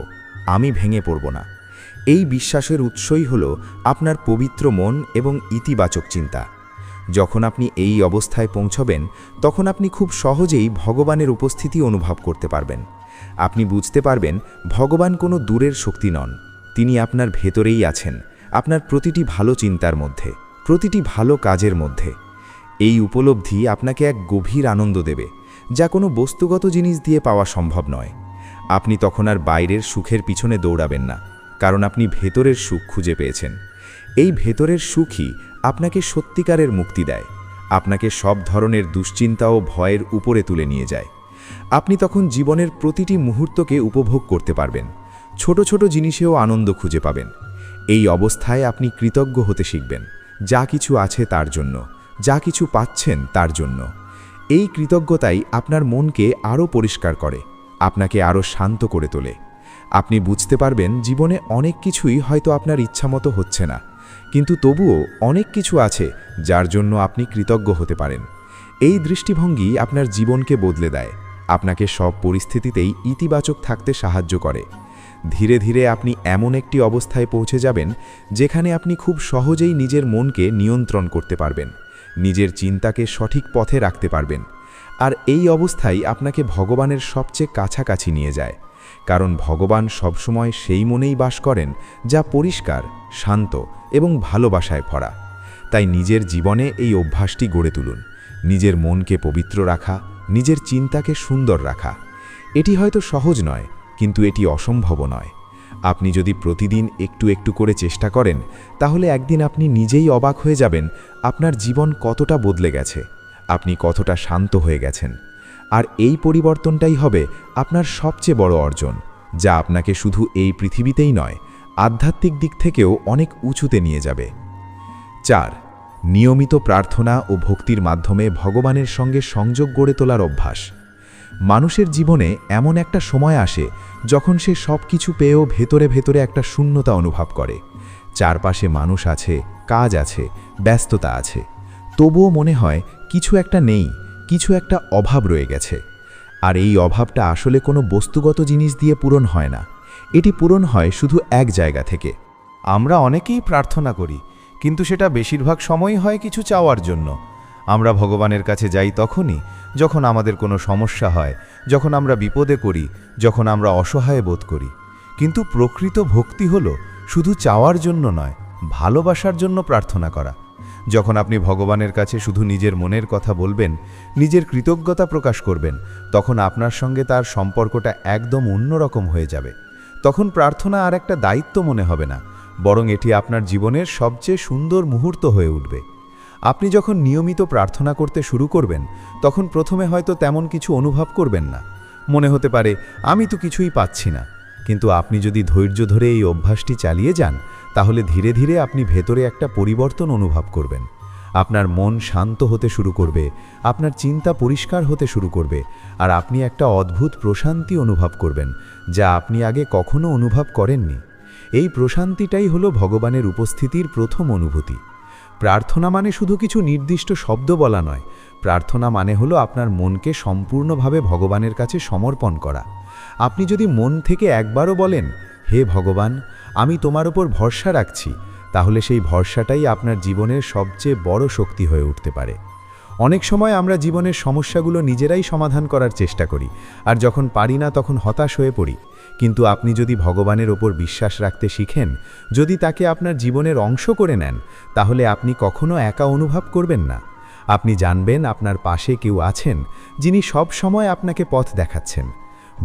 আমি ভেঙে পড়ব না। এই বিশ্বাসের উৎসই হলো আপনার পবিত্র মন এবং ইতিবাচক চিন্তা। যখন আপনি এই অবস্থায় পৌঁছবেন, তখন আপনি খুব সহজেই ভগবানের উপস্থিতি অনুভব করতে পারবেন। আপনি বুঝতে পারবেন ভগবান কোনো দূরের শক্তি নন, তিনি আপনার ভেতরেই আছেন, আপনার প্রতিটি ভালো চিন্তার মধ্যে, প্রতিটি ভালো কাজের মধ্যে। এই উপলব্ধি আপনাকে এক গভীর আনন্দ দেবে, যা কোনো বস্তুগত জিনিস দিয়ে পাওয়া সম্ভব নয়। আপনি তখন আর বাইরের সুখের পিছনে দৌড়াবেন না, কারণ আপনি ভেতরের সুখ খুঁজে পেয়েছেন। এই ভেতরের সুখই আপনাকে সত্যিকারের মুক্তি দেয়, আপনাকে সব ধরনের দুশ্চিন্তা ও ভয়ের উপরে তুলে নিয়ে যায়। আপনি তখন জীবনের প্রতিটি মুহূর্তকে উপভোগ করতে পারবেন, ছোট ছোট জিনিসেও আনন্দ খুঁজে পাবেন। এই অবস্থায় আপনি কৃতজ্ঞ হতে শিখবেন, যা কিছু আছে তার জন্য, যা কিছু পাচ্ছেন তার জন্য। এই কৃতজ্ঞতাই আপনার মনকে আরও পরিষ্কার করে, আপনাকে আরও শান্ত করে তোলে। আপনি বুঝতে পারবেন জীবনে অনেক কিছুই হয়তো আপনার ইচ্ছামতো হচ্ছে না, কিন্তু তবুও অনেক কিছু আছে যার জন্য আপনি কৃতজ্ঞ হতে পারেন। এই দৃষ্টিভঙ্গি আপনার জীবনকে বদলে দেয়, আপনাকে সব পরিস্থিতিতেই ইতিবাচক থাকতে সাহায্য করে। ধীরে ধীরে আপনি এমন একটি অবস্থায় পৌঁছে যাবেন যেখানে আপনি খুব সহজেই নিজের মনকে নিয়ন্ত্রণ করতে পারবেন, নিজের চিন্তাকে সঠিক পথে রাখতে পারবেন। আর এই অবস্থায় আপনাকে ভগবানের সবচেয়ে কাছাকাছি নিয়ে যায়, কারণ ভগবান সবসময় সেই মনেই বাস করেন যা পরিষ্কার, শান্ত এবং ভালোবাসায় ভরা। তাই নিজের জীবনে এই অভ্যাসটি গড়ে তুলুন, নিজের মনকে পবিত্র রাখা, নিজের চিন্তাকে সুন্দর রাখা। এটি হয়তো সহজ নয়, কিন্তু এটি অসম্ভব নয়। আপনি যদি প্রতিদিন একটু একটু করে চেষ্টা করেন, তাহলে একদিন আপনি নিজেই অবাক হয়ে যাবেন আপনার জীবন কতটা বদলে গেছে, আপনি কতটা শান্ত হয়ে গেছেন। আর এই পরিবর্তনটাই হবে আপনার সবচেয়ে বড় অর্জন, যা আপনাকে শুধু এই পৃথিবীতেই নয়, আধ্যাত্মিক দিক থেকেও অনেক উঁচুতে নিয়ে যাবে। 4. নিয়মিত প্রার্থনা ও ভক্তির মাধ্যমে ভগবানের সঙ্গে সংযোগ গড়ে তোলার অভ্যাস। মানুষের জীবনে এমন একটা সময় আসে যখন সে সব কিছু পেয়েও ভেতরে ভেতরে একটা শূন্যতা অনুভব করে। চারপাশে মানুষ আছে, কাজ আছে, ব্যস্ততা আছে, তবুও মনে হয় কিছু একটা নেই, কিছু একটা অভাব রয়ে গেছে। আর এই অভাবটা আসলে কোনো বস্তুগত জিনিস দিয়ে পূরণ হয় না, এটি পূরণ হয় শুধু এক জায়গা থেকে। আমরা অনেকেই প্রার্থনা করি, কিন্তু সেটা বেশিরভাগ সময়ই হয় কিছু চাওয়ার জন্য। আমরা ভগবানের কাছে যাই তখনই যখন আমাদের কোনো সমস্যা হয়, যখন আমরা বিপদে করি, যখন আমরা অসহায় বোধ করি। কিন্তু প্রকৃত ভক্তি হলো শুধু চাওয়ার জন্য নয়, ভালোবাসার জন্য প্রার্থনা করা। যখন আপনি ভগবানের কাছে শুধু নিজের মনের কথা বলবেন, নিজের কৃতজ্ঞতা প্রকাশ করবেন, তখন আপনার সঙ্গে তার সম্পর্কটা একদম অন্যরকম হয়ে যাবে। তখন প্রার্থনা আর একটা দায়িত্ব মনে হবে না, বরং এটি আপনার জীবনের সবচেয়ে সুন্দর মুহূর্ত হয়ে উঠবে। আপনি যখন নিয়মিত প্রার্থনা করতে শুরু করবেন, তখন প্রথমে হয়তো তেমন কিছু অনুভব করবেন না। মনে হতে পারে আমি তো কিছুই পাচ্ছি না। কিন্তু আপনি যদি ধৈর্য ধরে এই অভ্যাসটি চালিয়ে যান, তাহলে ধীরে ধীরে আপনি ভেতরে একটা পরিবর্তন অনুভব করবেন। আপনার মন শান্ত হতে শুরু করবে, আপনার চিন্তা পরিষ্কার হতে শুরু করবে, আর আপনি একটা অদ্ভুত প্রশান্তি অনুভব করবেন, যা আপনি আগে কখনো অনুভব করেননি। এই প্রশান্তিটাই হলো ভগবানের উপস্থিতির প্রথম অনুভূতি। প্রার্থনা মানে শুধু কিছু নির্দিষ্ট শব্দ বলা নয়, প্রার্থনা মানে হলো আপনার মনকে সম্পূর্ণভাবে ভগবানের কাছে সমর্পণ করা। আপনি যদি মন থেকে একবারও বলেন, হে ভগবান, আমি তোমার উপর ভরসা রাখছি, তাহলে সেই ভরসাটাই আপনার জীবনের সবচেয়ে বড় শক্তি হয়ে উঠতে পারে। অনেক সময় আমরা জীবনের সমস্যাগুলো নিজেরাই সমাধান করার চেষ্টা করি, আর যখন পারি না তখন হতাশ হয়ে পড়ি। কিন্তু আপনি যদি ভগবানের ওপর বিশ্বাস রাখতে শিখেন, যদি তাকে আপনার জীবনের অংশ করে নেন, তাহলে আপনি কখনো একা অনুভব করবেন না। আপনি জানবেন আপনার পাশে কেউ আছেন, যিনি সব সময় আপনাকে পথ দেখাচ্ছেন।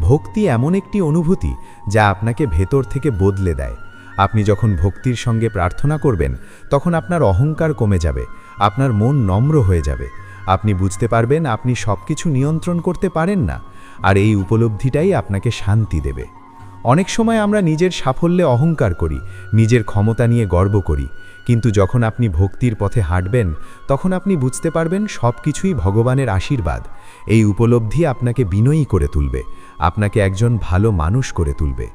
ভক্তি এমন একটি অনুভূতি যা আপনাকে ভেতর থেকে বদলে দেয়। আপনি যখন ভক্তির সঙ্গে প্রার্থনা করবেন, তখন আপনার অহংকার কমে যাবে, আপনার মন নম্র হয়ে যাবে। আপনি বুঝতে পারবেন আপনি সবকিছু নিয়ন্ত্রণ করতে পারেন না, আর এই উপলব্ধিটাই আপনাকে শান্তি দেবে। অনেক সময় আমরা নিজের সাফল্যে অহংকার করি, নিজের ক্ষমতা নিয়ে গর্ব করি, কিন্তু যখন আপনি ভক্তির পথে হাঁটবেন, তখন আপনি বুঝতে পারবেন সবকিছুই ভগবানের আশীর্বাদ। এই উপলব্ধি আপনাকে বিনয়ী করে তুলবে, আপনাকে একজন ভালো মানুষ করে তুলবে।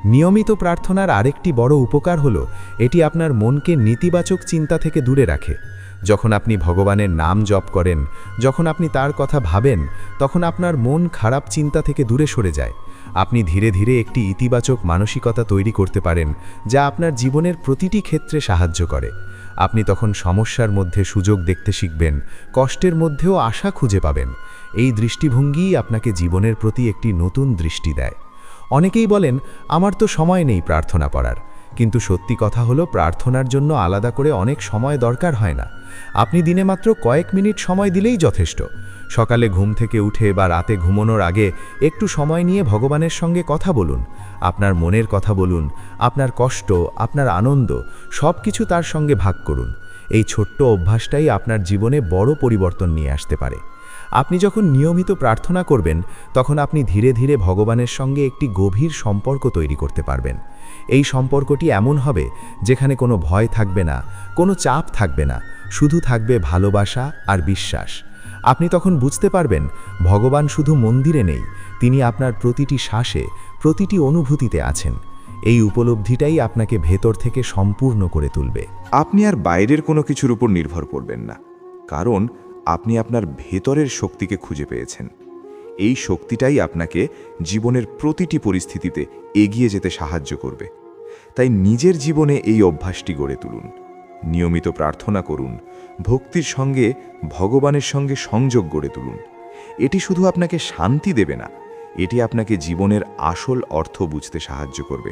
নিয়মিত প্রার্থনার আরেকটি বড় উপকার হলো, এটি আপনার মনকে নেতিবাচক চিন্তা থেকে দূরে রাখে। যখন আপনি ভগবানের নাম জপ করেন, যখন আপনি তার কথা ভাবেন, তখন আপনার মন খারাপ চিন্তা থেকে দূরে সরে যায়। আপনি ধীরে ধীরে একটি ইতিবাচক মানসিকতা তৈরি করতে পারেন, যা আপনার জীবনের প্রতিটি ক্ষেত্রে সাহায্য করে। আপনি তখন সমস্যার মধ্যে সুযোগ দেখতে শিখবেন, কষ্টের মধ্যেও আশা খুঁজে পাবেন। এই দৃষ্টিভঙ্গিই আপনাকে জীবনের প্রতি একটি নতুন দৃষ্টি দেয়। অনেকেই বলেন, আমার তো সময় নেই প্রার্থনা করার। কিন্তু সত্যি কথা হলো, প্রার্থনার জন্য আলাদা করে অনেক সময় দরকার হয় না। আপনি দিনে মাত্র কয়েক মিনিট সময় দিলেই যথেষ্ট। সকালে ঘুম থেকে উঠে বা রাতে ঘুমানোর আগে একটু সময় নিয়ে ভগবানের সঙ্গে কথা বলুন। আপনার মনের কথা বলুন, আপনার কষ্ট, আপনার আনন্দ, সব কিছু তার সঙ্গে ভাগ করুন। এই ছোট্ট অভ্যাসটাই আপনার জীবনে বড় পরিবর্তন নিয়ে আসতে পারে। আপনি যখন নিয়মিত প্রার্থনা করবেন, তখন আপনি ধীরে ধীরে ভগবানের সঙ্গে একটি গভীর সম্পর্ক তৈরি করতে পারবেন। এই সম্পর্কটি এমন হবে যেখানে কোনো ভয় থাকবে না, কোনো চাপ থাকবে না, শুধু থাকবে ভালোবাসা আর বিশ্বাস। আপনি তখন বুঝতে পারবেন ভগবান শুধু মন্দিরে নেই, তিনি আপনার প্রতিটি শ্বাসে, প্রতিটি অনুভূতিতে আছেন। এই উপলব্ধিটাই আপনাকে ভেতর থেকে সম্পূর্ণ করে তুলবে। আপনি আর বাইরের কোনো কিছুর উপর নির্ভর করবেন না, কারণ আপনি আপনার ভেতরের শক্তিকে খুঁজে পেয়েছেন। এই শক্তিটাই আপনাকে জীবনের প্রতিটি পরিস্থিতিতে এগিয়ে যেতে সাহায্য করবে। তাই নিজের জীবনে এই অভ্যাসটি গড়ে তুলুন। নিয়মিত প্রার্থনা করুন, ভক্তির সঙ্গে ভগবানের সঙ্গে সংযোগ গড়ে তুলুন। এটি শুধু আপনাকে শান্তি দেবে না, এটি আপনাকে জীবনের আসল অর্থ বুঝতে সাহায্য করবে।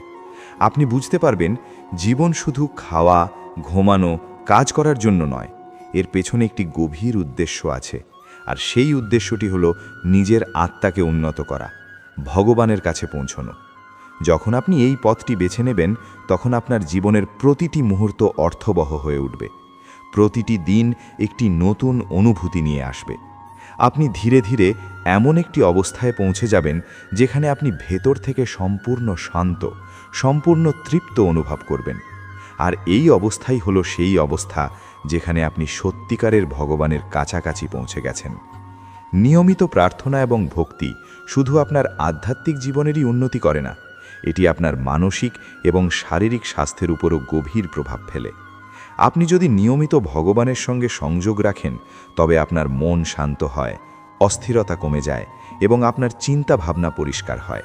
আপনি বুঝতে পারবেন জীবন শুধু খাওয়া, ঘুমানো, কাজ করার জন্য নয়, এর পেছনে একটি গভীর উদ্দেশ্য আছে। আর সেই উদ্দেশ্যটি হলো নিজের আত্মাকে উন্নত করা, ভগবানের কাছে পৌঁছানো। যখন আপনি এই পথটি বেছে নেবেন, তখন আপনার জীবনের প্রতিটি মুহূর্ত অর্থবহ হয়ে উঠবে। প্রতিটি দিন একটি নতুন অনুভূতি নিয়ে আসবে। আপনি ধীরে ধীরে এমন একটি অবস্থায় পৌঁছে যাবেন যেখানে আপনি ভেতর থেকে সম্পূর্ণ শান্ত, সম্পূর্ণ তৃপ্ত অনুভব করবেন। আর এই অবস্থাই হলো সেই অবস্থা যেখানে আপনি সত্যিকারের ভগবানের কাছাকাছি পৌঁছে গেছেন। নিয়মিত প্রার্থনা এবং ভক্তি শুধু আপনার আধ্যাত্মিক জীবনেরই উন্নতি করে না, এটি আপনার মানসিক এবং শারীরিক স্বাস্থ্যের উপরও গভীর প্রভাব ফেলে। আপনি যদি নিয়মিত ভগবানের সঙ্গে সংযোগ রাখেন, তবে আপনার মন শান্ত হয়, অস্থিরতা কমে যায় এবং আপনার চিন্তা ভাবনা পরিষ্কার হয়।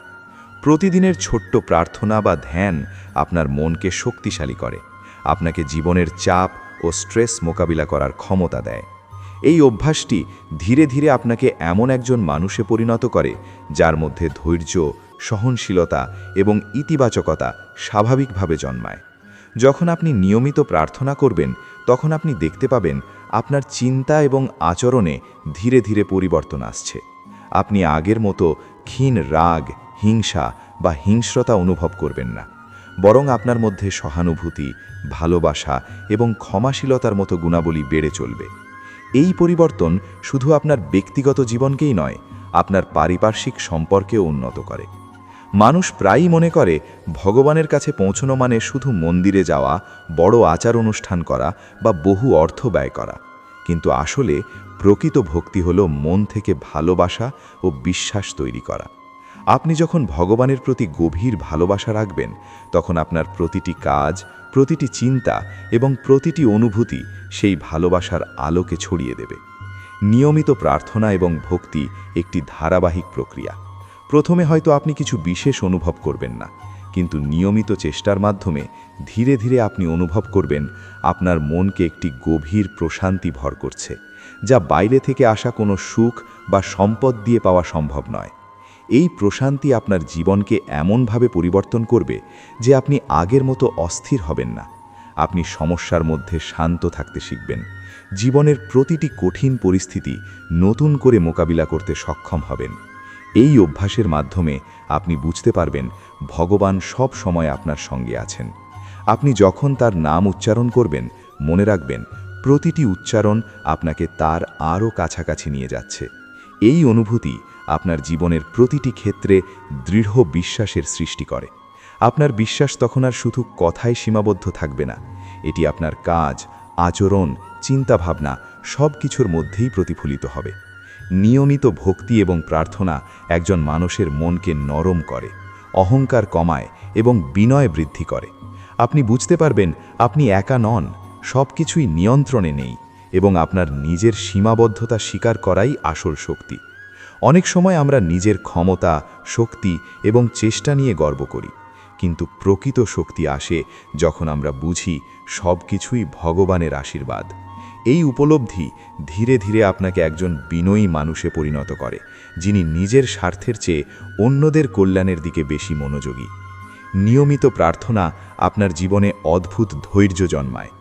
প্রতিদিনের ছোট্ট প্রার্থনা বা ধ্যান আপনার মনকে শক্তিশালী করে, আপনাকে জীবনের চাপ ও স্ট্রেস মোকাবিলা করার ক্ষমতা দেয়। এই অভ্যাসটি ধীরে ধীরে আপনাকে এমন একজন মানুষে পরিণত করে যার মধ্যে ধৈর্য, সহনশীলতা এবং ইতিবাচকতা স্বাভাবিকভাবে জন্মায়। যখন আপনি নিয়মিত প্রার্থনা করবেন তখন আপনি দেখতে পাবেন আপনার চিন্তা এবং আচরণে ধীরে ধীরে পরিবর্তন আসছে। আপনি আগের মতো ক্ষীণ রাগ, হিংসা বা হিংস্রতা অনুভব করবেন না, বরং আপনার মধ্যে সহানুভূতি, ভালোবাসা এবং ক্ষমাশীলতার মতো গুণাবলী বেড়ে চলবে। এই পরিবর্তন শুধু আপনার ব্যক্তিগত জীবনকেই নয়, আপনার পারিপার্শ্বিক সম্পর্কেও উন্নত করে। মানুষ প্রায়ই মনে করে ভগবানের কাছে পৌঁছানো মানে শুধু মন্দিরে যাওয়া, বড় আচার অনুষ্ঠান করা বা বহু অর্থ ব্যয় করা। কিন্তু আসলে প্রকৃত ভক্তি হল মন থেকে ভালোবাসা ও বিশ্বাস তৈরি করা। আপনি যখন ভগবানের প্রতি গভীর ভালোবাসা রাখবেন, তখন আপনার প্রতিটি কাজ, প্রতিটি চিন্তা এবং প্রতিটি অনুভূতি সেই ভালোবাসার আলোকে ছড়িয়ে দেবে। নিয়মিত প্রার্থনা এবং ভক্তি একটি ধারাবাহিক প্রক্রিয়া। প্রথমে হয়তো আপনি কিছু বিশেষ অনুভব করবেন না, কিন্তু নিয়মিত চেষ্টার মাধ্যমে ধীরে ধীরে আপনি অনুভব করবেন আপনার মনকে একটি গভীর প্রশান্তি ভর করছে, যা বাইরে থেকে আসা কোনো সুখ বা সম্পদ দিয়ে পাওয়া সম্ভব নয়। এই প্রশান্তি আপনার জীবনকে এমনভাবে পরিবর্তন করবে যে আপনি আগের মতো অস্থির হবেন না। আপনি সমস্যার মধ্যে শান্ত থাকতে শিখবেন, জীবনের প্রতিটি কঠিন পরিস্থিতি নতুন করে মোকাবিলা করতে সক্ষম হবেন। এই অভ্যাসের মাধ্যমে আপনি বুঝতে পারবেন ভগবান সব সময় আপনার সঙ্গে আছেন। আপনি যখন তার নাম উচ্চারণ করবেন, মনে রাখবেন প্রতিটি উচ্চারণ আপনাকে তার আরও কাছাকাছি নিয়ে যাচ্ছে। এই অনুভূতি আপনার জীবনের প্রতিটি ক্ষেত্রে দৃঢ় বিশ্বাসের সৃষ্টি করে। আপনার বিশ্বাস তখন আর শুধু কথায় সীমাবদ্ধ থাকবে না, এটি আপনার কাজ, আচরণ, চিন্তাভাবনা সব কিছুর মধ্যেই প্রতিফলিত হবে। নিয়মিত ভক্তি এবং প্রার্থনা একজন মানুষের মনকে নরম করে, অহংকার কমায় এবং বিনয় বৃদ্ধি করে। আপনি বুঝতে পারবেন আপনি একা নন, সব কিছুই নিয়ন্ত্রণে নেই এবং আপনার নিজের সীমাবদ্ধতা স্বীকার করাই আসল শক্তি। অনেক সময় আমরা নিজের ক্ষমতা, শক্তি এবং চেষ্টা নিয়ে গর্ব করি, কিন্তু প্রকৃত শক্তি আসে যখন আমরা বুঝি সব কিছুই ভগবানের আশীর্বাদ। এই উপলব্ধি ধীরে ধীরে আপনাকে একজন বিনয়ী মানুষে পরিণত করে, যিনি নিজের স্বার্থের চেয়ে অন্যদের কল্যাণের দিকে বেশি মনোযোগী। নিয়মিত প্রার্থনা আপনার জীবনে অদ্ভুত ধৈর্য জন্মায়।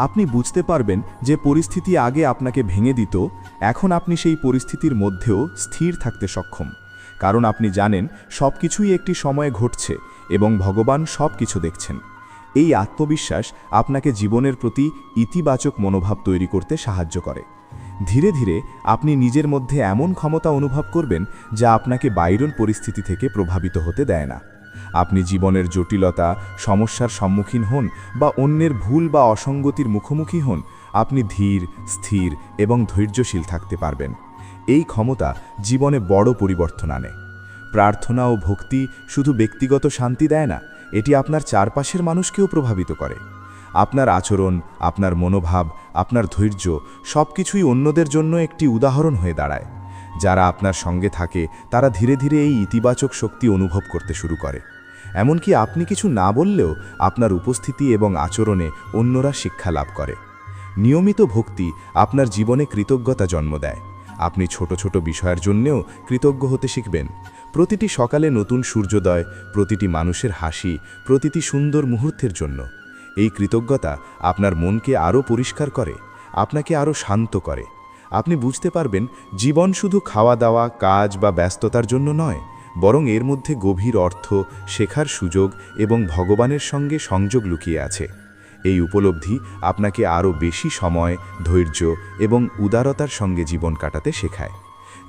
আপনি বুঝতে পারবেন যে পরিস্থিতি আগে আপনাকে ভেঙে দিত, এখন আপনি সেই পরিস্থিতির মধ্যেও স্থির থাকতে সক্ষম, কারণ আপনি জানেন সব কিছুই একটি সময়ে ঘটছে এবং ভগবান সব কিছু দেখছেন। এই আত্মবিশ্বাস আপনাকে জীবনের প্রতি ইতিবাচক মনোভাব তৈরি করতে সাহায্য করে। ধীরে ধীরে আপনি নিজের মধ্যে এমন ক্ষমতা অনুভব করবেন যা আপনাকে বাইরের পরিস্থিতি থেকে প্রভাবিত হতে দেয় না। আপনি জীবনের জটিলতা, সমস্যার সম্মুখীন হন বা অন্যের ভুল বা অসঙ্গতির মুখোমুখি হন, আপনি ধীর, স্থির এবং ধৈর্যশীল থাকতে পারবেন। এই ক্ষমতা জীবনে বড় পরিবর্তন আনে। প্রার্থনা ও ভক্তি শুধু ব্যক্তিগত শান্তি দেয় না, এটি আপনার চারপাশের মানুষকেও প্রভাবিত করে। আপনার আচরণ, আপনার মনোভাব, আপনার ধৈর্য সব কিছুই অন্যদের জন্য একটি উদাহরণ হয়ে দাঁড়ায়। যারা আপনার সঙ্গে থাকে তারা ধীরে ধীরে এই ইতিবাচক শক্তি অনুভব করতে শুরু করে। এমনকি আপনি কিছু না বললেও আপনার উপস্থিতি এবং আচরণে অন্যরা শিক্ষা লাভ করে। নিয়মিত ভক্তি আপনার জীবনে কৃতজ্ঞতা জন্ম দেয়। আপনি ছোট ছোট বিষয়ের জন্যেও কৃতজ্ঞ হতে শিখবেন। প্রতিটি সকালে নতুন সূর্যোদয়, প্রতিটি মানুষের হাসি, প্রতিটি সুন্দর মুহূর্তের জন্য। এই কৃতজ্ঞতা আপনার মনকে আরও পরিষ্কার করে, আপনাকে আরও শান্ত করে। আপনি বুঝতে পারবেন জীবন শুধু খাওয়া দাওয়া, কাজ বা ব্যস্ততার জন্য নয়, বরং এর মধ্যে গভীর অর্থ, শেখার সুযোগ এবং ভগবানের সঙ্গে সংযোগ লুকিয়ে আছে। এই উপলব্ধি আপনাকে আরও বেশি সময়, ধৈর্য এবং উদারতার সঙ্গে জীবন কাটাতে শেখায়।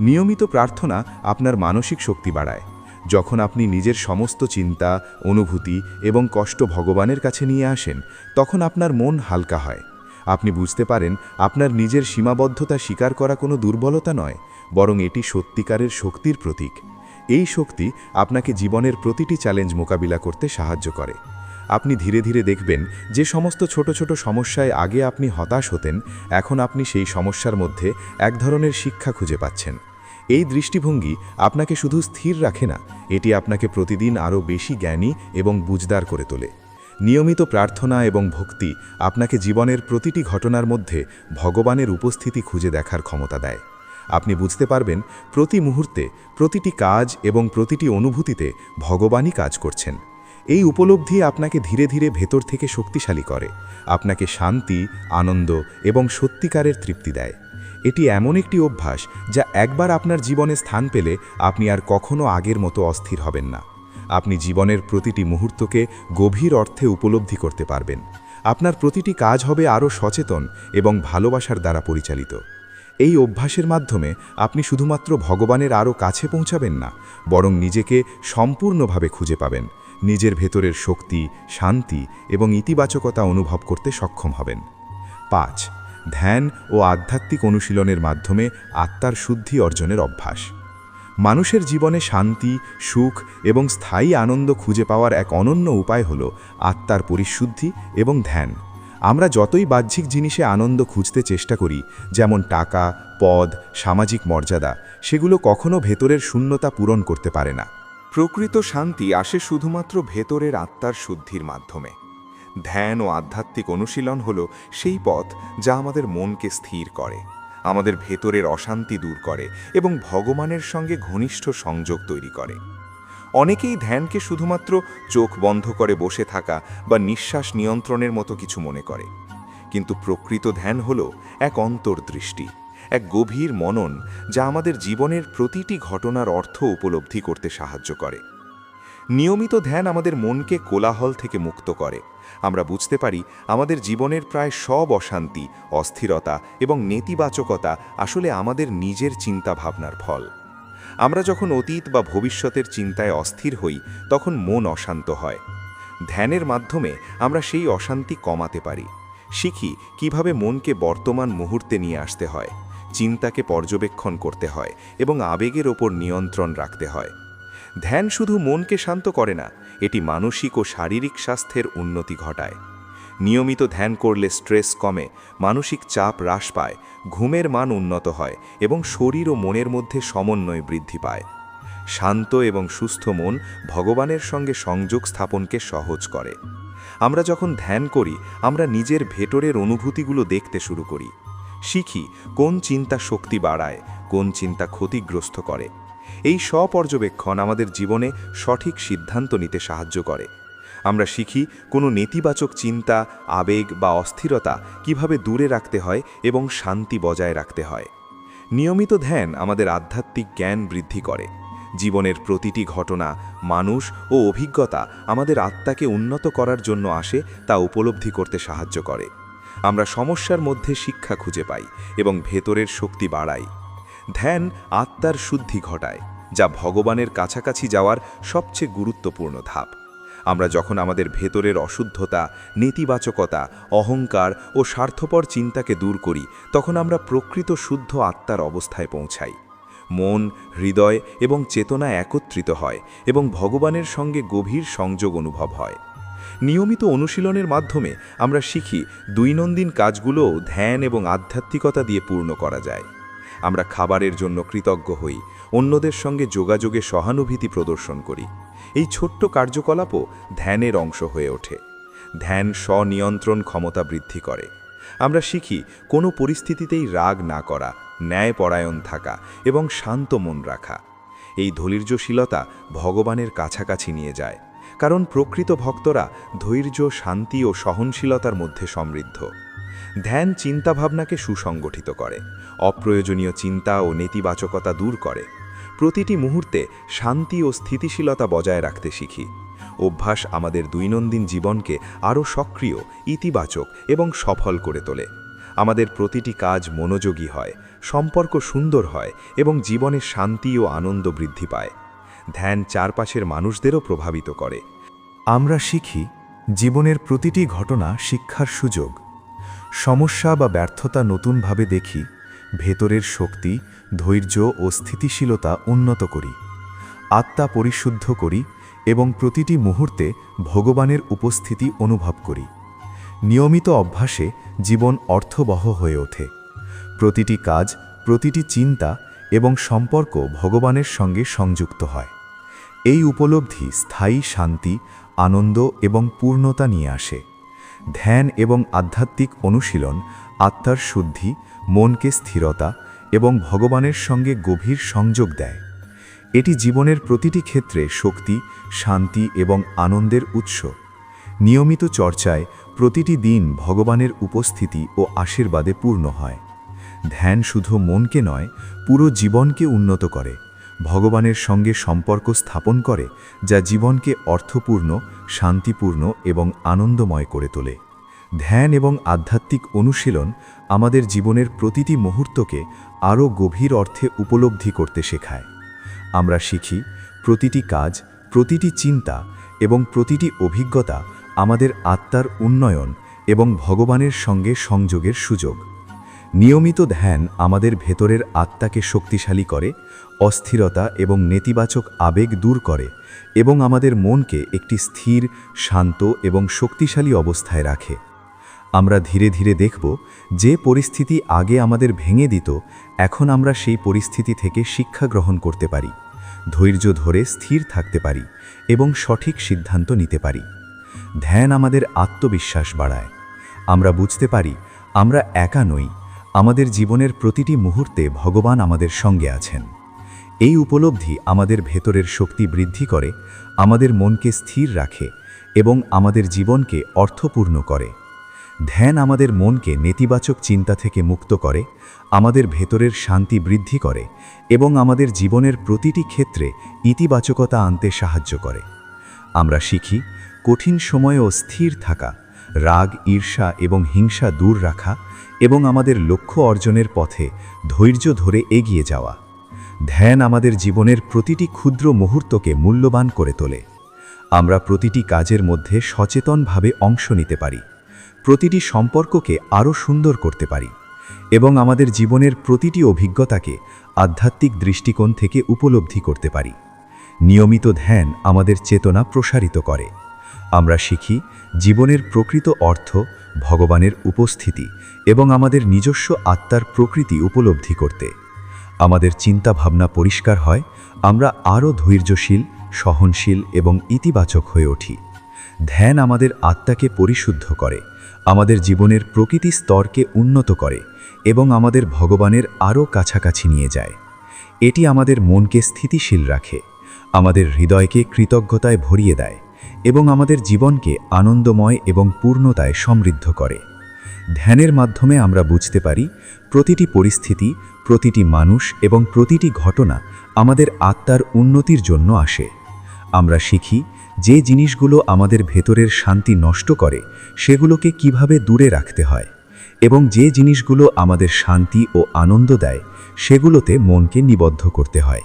নিয়মিত প্রার্থনা আপনার মানসিক শক্তি বাড়ায়। যখন আপনি নিজের সমস্ত চিন্তা, অনুভূতি এবং কষ্ট ভগবানের কাছে নিয়ে আসেন, তখন আপনার মন হালকা হয়। আপনি বুঝতে পারেন আপনার নিজের সীমাবদ্ধতা স্বীকার করা কোনো দুর্বলতা নয়, বরং এটি সত্যিকারের শক্তির প্রতীক। এই শক্তি আপনাকে জীবনের প্রতিটি চ্যালেঞ্জ মোকাবিলা করতে সাহায্য করে। আপনি ধীরে ধীরে দেখবেন যে সমস্ত ছোট ছোট সমস্যায় আগে আপনি হতাশ হতেন, এখন আপনি সেই সমস্যার মধ্যে এক ধরনের শিক্ষা খুঁজে পাচ্ছেন। এই দৃষ্টিভঙ্গি আপনাকে শুধু স্থির রাখে না, এটি আপনাকে প্রতিদিন আরও বেশি জ্ঞানী এবং বুঝদার করে তোলে। নিয়মিত প্রার্থনা এবং ভক্তি আপনাকে জীবনের প্রতিটি ঘটনার মধ্যে ভগবানের উপস্থিতি খুঁজে দেখার ক্ষমতা দেয়। আপনি বুঝতে পারবেন প্রতি মুহূর্তে, প্রতিটি কাজ এবং প্রতিটি অনুভূতিতে ভগবানই কাজ করছেন। এই উপলব্ধি আপনাকে ধীরে ধীরে ভেতর থেকে শক্তিশালী করে, আপনাকে শান্তি, আনন্দ এবং সত্যিকারের তৃপ্তি দেয়। এটি এমন একটি অভ্যাস যা একবার আপনার জীবনে স্থান পেলে আপনি আর কখনো আগের মতো অস্থির হবেন না। আপনি জীবনের প্রতিটি মুহূর্তকে গভীর অর্থে উপলব্ধি করতে পারবেন। আপনার প্রতিটি কাজ হবে আরও সচেতন এবং ভালোবাসার দ্বারা পরিচালিত। এই অভ্যাসের মাধ্যমে আপনি শুধুমাত্র ভগবানের আরও কাছে পৌঁছাবেন না, বরং নিজেকে সম্পূর্ণভাবে খুঁজে পাবেন, নিজের ভেতরের শক্তি, শান্তি এবং ইতিবাচকতা অনুভব করতে সক্ষম হবেন। 5. ধ্যান ও আধ্যাত্মিক অনুশীলনের মাধ্যমে আত্মার শুদ্ধি অর্জনের অভ্যাস। মানুষের জীবনে শান্তি, সুখ এবং স্থায়ী আনন্দ খুঁজে পাওয়ার এক অনন্য উপায় হল আত্মার পরিশুদ্ধি এবং ধ্যান। আমরা যতই বাহ্যিক জিনিসে আনন্দ খুঁজতে চেষ্টা করি, যেমন টাকা, পদ, সামাজিক মর্যাদা, সেগুলো কখনো ভেতরের শূন্যতা পূরণ করতে পারে না। প্রকৃত শান্তি আসে শুধুমাত্র ভেতরের আত্মার শুদ্ধির মাধ্যমে। ধ্যান ও আধ্যাত্মিক অনুশীলন হল সেই পথ যা আমাদের মনকে স্থির করে, আমাদের ভেতরের অশান্তি দূর করে এবং ভগবানের সঙ্গে ঘনিষ্ঠ সংযোগ তৈরি করে। অনেকেই ধ্যানকে শুধুমাত্র চোখ বন্ধ করে বসে থাকা বা নিঃশ্বাস নিয়ন্ত্রণের মতো কিছু মনে করে, কিন্তু প্রকৃত ধ্যান হল এক অন্তর্দৃষ্টি, এক গভীর মনন যা আমাদের জীবনের প্রতিটি ঘটনার অর্থ উপলব্ধি করতে সাহায্য করে। নিয়মিত ধ্যান আমাদের মনকে কোলাহল থেকে মুক্ত করে। আমরা বুঝতে পারি আমাদের জীবনের প্রায় সব অশান্তি, অস্থিরতা এবং নেতিবাচকতা আসলে আমাদের নিজের চিন্তাভাবনার ফল। আমরা যখন অতীত বা ভবিষ্যতের চিন্তায় অস্থির হই, তখন মন অশান্ত হয়। ধ্যানের মাধ্যমে আমরা সেই অশান্তি কমাতে পারি, শিখি কিভাবে মনকে বর্তমান মুহূর্তে নিয়ে আসতে হয়, চিন্তাকে পর্যবেক্ষণ করতে হয় এবং আবেগের ওপর নিয়ন্ত্রণ রাখতে হয়। ধ্যান শুধু মনকে শান্ত করে না, এটি মানসিক ও শারীরিক স্বাস্থ্যের উন্নতি ঘটায়। নিয়মিত ধ্যান করলে স্ট্রেস কমে, মানসিক চাপ হ্রাস পায়, ঘুমের মান উন্নত হয় এবং শরীর ও মনের মধ্যে সমন্বয় বৃদ্ধি পায়। শান্ত এবং সুস্থ মন ভগবানের সঙ্গে সংযোগ স্থাপনকে সহজ করে। আমরা যখন ধ্যান করি, আমরা নিজের ভেতরের অনুভূতিগুলো দেখতে শুরু করি, শিখি কোন চিন্তা শক্তি বাড়ায়, কোন চিন্তা ক্ষতিগ্রস্ত করে। এই স্বপর্যবেক্ষণ আমাদের জীবনে সঠিক সিদ্ধান্ত নিতে সাহায্য করে। আমরা শিখি কোনো নেতিবাচক চিন্তা, আবেগ বা অস্থিরতা কিভাবে দূরে রাখতে হয় এবং শান্তি বজায় রাখতে হয়। নিয়মিত ধ্যান আমাদের আধ্যাত্মিক জ্ঞান বৃদ্ধি করে। জীবনের প্রতিটি ঘটনা, মানুষ ও অভিজ্ঞতা আমাদের আত্মাকে উন্নত করার জন্য আসে তা উপলব্ধি করতে সাহায্য করে। আমরা সমস্যার মধ্যে শিক্ষা খুঁজে পাই এবং ভেতরের শক্তি বাড়াই। ধ্যান আত্মার শুদ্ধি ঘটায়, যা ভগবানের কাছাকাছি যাওয়ার সবচেয়ে গুরুত্বপূর্ণ ধাপ। আমরা যখন আমাদের ভেতরের অশুদ্ধতা, নেতিবাচকতা, অহংকার ও স্বার্থপর চিন্তাকে দূর করি, তখন আমরা প্রকৃত শুদ্ধ আত্মার অবস্থায় পৌঁছাই। মন, হৃদয় এবং চেতনা একত্রিত হয় এবং ভগবানের সঙ্গে গভীর সংযোগ অনুভব হয়। নিয়মিত অনুশীলনের মাধ্যমে আমরা শিখি দৈনন্দিন কাজগুলো ধ্যান এবং আধ্যাত্মিকতা দিয়ে পূর্ণ করা যায়। আমরা খাবারের জন্য কৃতজ্ঞ হই, অন্যদের সঙ্গে যোগাযোগে সহানুভূতি প্রদর্শন করি। এই ছোট্ট কার্যকলাপও ধ্যানের অংশ হয়ে ওঠে। ধ্যান স্বনিয়ন্ত্রণ ক্ষমতা বৃদ্ধি করে। আমরা শিখি কোনো পরিস্থিতিতেই রাগ না করা, ন্যায়পরায়ণ থাকা এবং শান্ত মন রাখা। এই ধৈর্যশীলতা ভগবানের কাছাকাছি নিয়ে যায়, কারণ প্রকৃত ভক্তরা ধৈর্য, শান্তি ও সহনশীলতার মধ্যে সমৃদ্ধ। ধ্যান চিন্তাভাবনাকে সুসংগঠিত করে, অপ্রয়োজনীয় চিন্তা ও নেতিবাচকতা দূর করে। প্রতিটি মুহূর্তে শান্তি ও স্থিতিশীলতা বজায় রাখতে শিখি। অভ্যাস আমাদের দৈনন্দিন জীবনকে আরও সক্রিয়, ইতিবাচক এবং সফল করে তোলে। আমাদের প্রতিটি কাজ মনোযোগী হয়, সম্পর্ক সুন্দর হয় এবং জীবনে শান্তি ও আনন্দ বৃদ্ধি পায়। ধ্যান চারপাশের মানুষদেরও প্রভাবিত করে। আমরা শিখি জীবনের প্রতিটি ঘটনা শিক্ষার সুযোগ। সমস্যা বা ব্যর্থতা নতুনভাবে দেখি, ভেতরের শক্তি, ধৈর্য ও স্থিতিশীলতা উন্নত করি, আত্মা পরিশুদ্ধ করি এবং প্রতিটি মুহূর্তে ভগবানের উপস্থিতি অনুভব করি। নিয়মিত অভ্যাসে জীবন অর্থবহ হয়ে ওঠে। প্রতিটি কাজ, প্রতিটি চিন্তা এবং সম্পর্ক ভগবানের সঙ্গে সংযুক্ত হয়। এই উপলব্ধি স্থায়ী শান্তি, আনন্দ এবং পূর্ণতা নিয়ে আসে। ধ্যান এবং আধ্যাত্মিক অনুশীলন আত্মার শুদ্ধি, মনকে স্থিরতা এবং ভগবানের সঙ্গে গভীর সংযোগ দেয়। এটি জীবনের প্রতিটি ক্ষেত্রে শক্তি, শান্তি এবং আনন্দের উৎস। নিয়মিত চর্চায় প্রতিটি দিন ভগবানের উপস্থিতি ও আশীর্বাদে পূর্ণ হয়। ধ্যান শুধু মনকে নয়, পুরো জীবনকে উন্নত করে, ভগবানের সঙ্গে সম্পর্ক স্থাপন করে, যা জীবনকে অর্থপূর্ণ, শান্তিপূর্ণ এবং আনন্দময় করে তোলে। ধ্যান এবং আধ্যাত্মিক অনুশীলন আমাদের জীবনের প্রতিটি মুহূর্তকে আরও গভীর অর্থে উপলব্ধি করতে শেখায়। আমরা শিখি প্রতিটি কাজ, প্রতিটি চিন্তা এবং প্রতিটি অভিজ্ঞতা আমাদের আত্মার উন্নয়ন এবং ভগবানের সঙ্গে সংযোগের সুযোগ। নিয়মিত ধ্যান আমাদের ভেতরের আত্মাকে শক্তিশালী করে, অস্থিরতা এবং নেতিবাচক আবেগ দূর করে এবং আমাদের মনকে একটি স্থির, শান্ত এবং শক্তিশালী অবস্থায় রাখে। আমরা ধীরে ধীরে দেখব যে পরিস্থিতি আগে আমাদের ভেঙে দিত, এখন আমরা সেই পরিস্থিতি থেকে শিক্ষা গ্রহণ করতে পারি, ধৈর্য ধরে স্থির থাকতে পারি এবং সঠিক সিদ্ধান্ত নিতে পারি। ধ্যান আমাদের আত্মবিশ্বাস বাড়ায়। আমরা বুঝতে পারি আমরা একা নই, আমাদের জীবনের প্রতিটি মুহূর্তে ভগবান আমাদের সঙ্গে আছেন। এই উপলব্ধি আমাদের ভেতরের শক্তি বৃদ্ধি করে, আমাদের মনকে স্থির রাখে এবং আমাদের জীবনকে অর্থপূর্ণ করে। ধ্যান আমাদের মনকে নেতিবাচক চিন্তা থেকে মুক্ত করে, আমাদের ভেতরের শান্তি বৃদ্ধি করে এবং আমাদের জীবনের প্রতিটি ক্ষেত্রে ইতিবাচকতা আনতে সাহায্য করে। আমরা শিখি কঠিন সময়েও স্থির থাকা, রাগ, ঈর্ষা এবং হিংসা দূর রাখা এবং আমাদের লক্ষ্য অর্জনের পথে ধৈর্য ধরে এগিয়ে যাওয়া। ধ্যান আমাদের জীবনের প্রতিটি ক্ষুদ্র মুহূর্তকে মূল্যবান করে তোলে। আমরা প্রতিটি কাজের মধ্যে সচেতনভাবে অংশ নিতে পারি, প্রতিটি সম্পর্ককে আরও সুন্দর করতে পারি এবং আমাদের জীবনের প্রতিটি অভিজ্ঞতাকে আধ্যাত্মিক দৃষ্টিকোণ থেকে উপলব্ধি করতে পারি। নিয়মিত ধ্যান আমাদের চেতনা প্রসারিত করে। আমরা শিখি জীবনের প্রকৃত অর্থ, ভগবানের উপস্থিতি এবং আমাদের নিজস্ব আত্মার প্রকৃতি উপলব্ধি করতে। আমাদের চিন্তাভাবনা পরিষ্কার হয়, আমরা আরও ধৈর্যশীল, সহনশীল এবং ইতিবাচক হয়ে উঠি। ধ্যান আমাদের আত্মাকে পরিশুদ্ধ করে, আমাদের জীবনের প্রকৃতি স্তরকে উন্নত করে এবং আমাদের ভগবানের আরও কাছাকাছি নিয়ে যায়। এটি আমাদের মনকে স্থিতিশীল রাখে, আমাদের হৃদয়কে কৃতজ্ঞতায় ভরিয়ে দেয় এবং আমাদের জীবনকে আনন্দময় এবং পূর্ণতায় সমৃদ্ধ করে। ধ্যানের মাধ্যমে আমরা বুঝতে পারি প্রতিটি পরিস্থিতি, প্রতিটি মানুষ এবং প্রতিটি ঘটনা আমাদের আত্মার উন্নতির জন্য আসে। আমরা শিখি যে জিনিসগুলো আমাদের ভেতরের শান্তি নষ্ট করে সেগুলোকে কিভাবে দূরে রাখতে হয় এবং যে জিনিসগুলো আমাদের শান্তি ও আনন্দ দেয় সেগুলোতে মনকে নিবদ্ধ করতে হয়।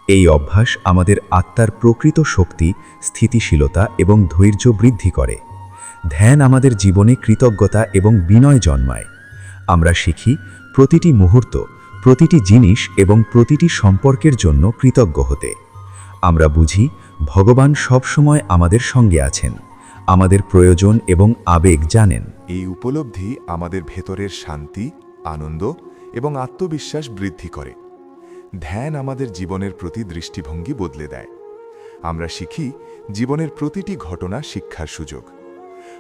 এই অভ্যাস আমাদের আত্মার প্রকৃত শক্তি, স্থিতিশীলতা এবং ধৈর্য বৃদ্ধি করে। ধ্যান আমাদের জীবনে কৃতজ্ঞতা এবং বিনয় জন্মায়। আমরা শিখি প্রতিটি মুহূর্ত, প্রতিটি জিনিস এবং প্রতিটি সম্পর্কের জন্য কৃতজ্ঞ হতে। আমরা বুঝি ভগবান সবসময় আমাদের সঙ্গে আছেন, আমাদের প্রয়োজন এবং আবেগ জানেন। এই উপলব্ধি আমাদের ভেতরের শান্তি, আনন্দ এবং আত্মবিশ্বাস বৃদ্ধি করে। ধ্যান আমাদের জীবনের প্রতি দৃষ্টিভঙ্গি বদলে দেয়। আমরা শিখি জীবনের প্রতিটি ঘটনা শিক্ষার সুযোগ।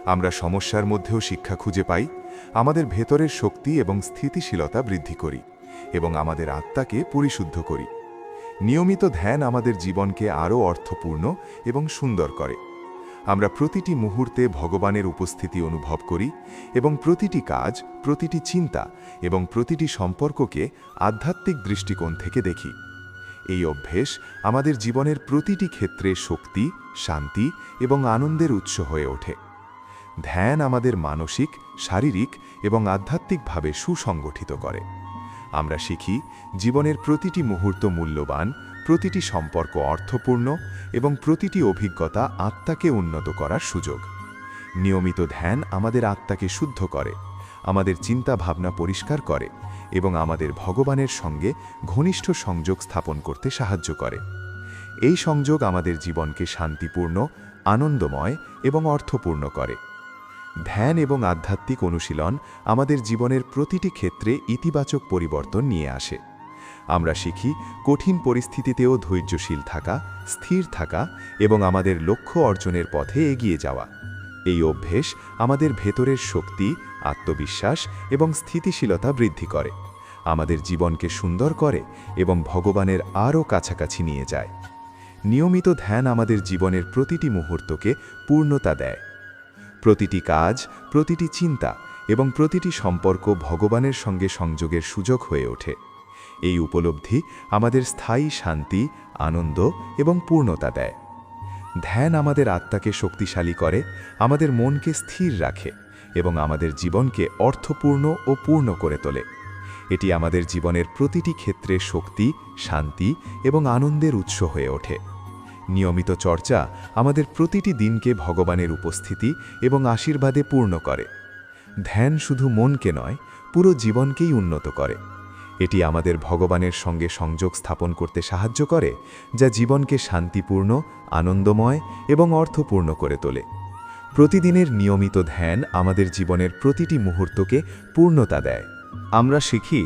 আমরা সমস্যার মধ্যেও শিক্ষা খুঁজে পাই, আমাদের ভেতরের শক্তি এবং স্থিতিশীলতা বৃদ্ধি করি এবং আমাদের আত্মাকে পরিশুদ্ধ করি। নিয়মিত ধ্যান আমাদের জীবনকে আরও অর্থপূর্ণ এবং সুন্দর করে। আমরা প্রতিটি মুহূর্তে ভগবানের উপস্থিতি অনুভব করি এবং প্রতিটি কাজ, প্রতিটি চিন্তা এবং প্রতিটি সম্পর্ককে আধ্যাত্মিক দৃষ্টিকোণ থেকে দেখি। এই অভ্যেস আমাদের জীবনের প্রতিটি ক্ষেত্রে শক্তি, শান্তি এবং আনন্দের উৎস হয়ে ওঠে। ধ্যান আমাদের মানসিক, শারীরিক এবং আধ্যাত্মিকভাবে সুসংগঠিত করে। আমরা শিখি জীবনের প্রতিটি মুহূর্ত মূল্যবান, প্রতিটি সম্পর্ক অর্থপূর্ণ এবং প্রতিটি অভিজ্ঞতা আত্মাকে উন্নত করার সুযোগ। নিয়মিত ধ্যান আমাদের আত্মাকে শুদ্ধ করে, আমাদের চিন্তা ভাবনা পরিষ্কার করে এবং আমাদের ভগবানের সঙ্গে ঘনিষ্ঠ সংযোগ স্থাপন করতে সাহায্য করে। এই সংযোগ আমাদের জীবনকে শান্তিপূর্ণ, আনন্দময় এবং অর্থপূর্ণ করে। ধ্যান এবং আধ্যাত্মিক অনুশীলন আমাদের জীবনের প্রতিটি ক্ষেত্রে ইতিবাচক পরিবর্তন নিয়ে আসে। আমরা শিখি কঠিন পরিস্থিতিতেও ধৈর্যশীল থাকা, স্থির থাকা এবং আমাদের লক্ষ্য অর্জনের পথে এগিয়ে যাওয়া। এই অভ্যেস আমাদের ভেতরের শক্তি, আত্মবিশ্বাস এবং স্থিতিশীলতা বৃদ্ধি করে। আমাদের জীবনকে সুন্দর করে এবং ভগবানের আরও কাছাকাছি নিয়ে যায়। নিয়মিত ধ্যান আমাদের জীবনের প্রতিটি মুহূর্তকে পূর্ণতা দেয়। প্রতিটি কাজ, প্রতিটি চিন্তা এবং প্রতিটি সম্পর্ক ভগবানের সঙ্গে সংযোগের সুযোগ হয়ে ওঠে। এই উপলব্ধি আমাদের স্থায়ী শান্তি, আনন্দ এবং পূর্ণতা দেয়। ধ্যান আমাদের আত্মাকে শক্তিশালী করে, আমাদের মনকে স্থির রাখে এবং আমাদের জীবনকে অর্থপূর্ণ ও পূর্ণ করে তোলে। এটি আমাদের জীবনের প্রতিটি ক্ষেত্রে শক্তি, শান্তি এবং আনন্দের উৎস হয়ে ওঠে। নিয়মিত চর্চা আমাদের প্রতিটি দিনকে ভগবানের উপস্থিতি এবং আশীর্বাদে পূর্ণ করে। ধ্যান শুধু মনকে নয়, পুরো জীবনকেই উন্নত করে। এটি আমাদের ভগবানের সঙ্গে সংযোগ স্থাপন করতে সাহায্য করে, যা জীবনকে শান্তিপূর্ণ, আনন্দময় এবং অর্থপূর্ণ করে তোলে। প্রতিদিনের নিয়মিত ধ্যান আমাদের জীবনের প্রতিটি মুহূর্তকে পূর্ণতা দেয়। আমরা শিখি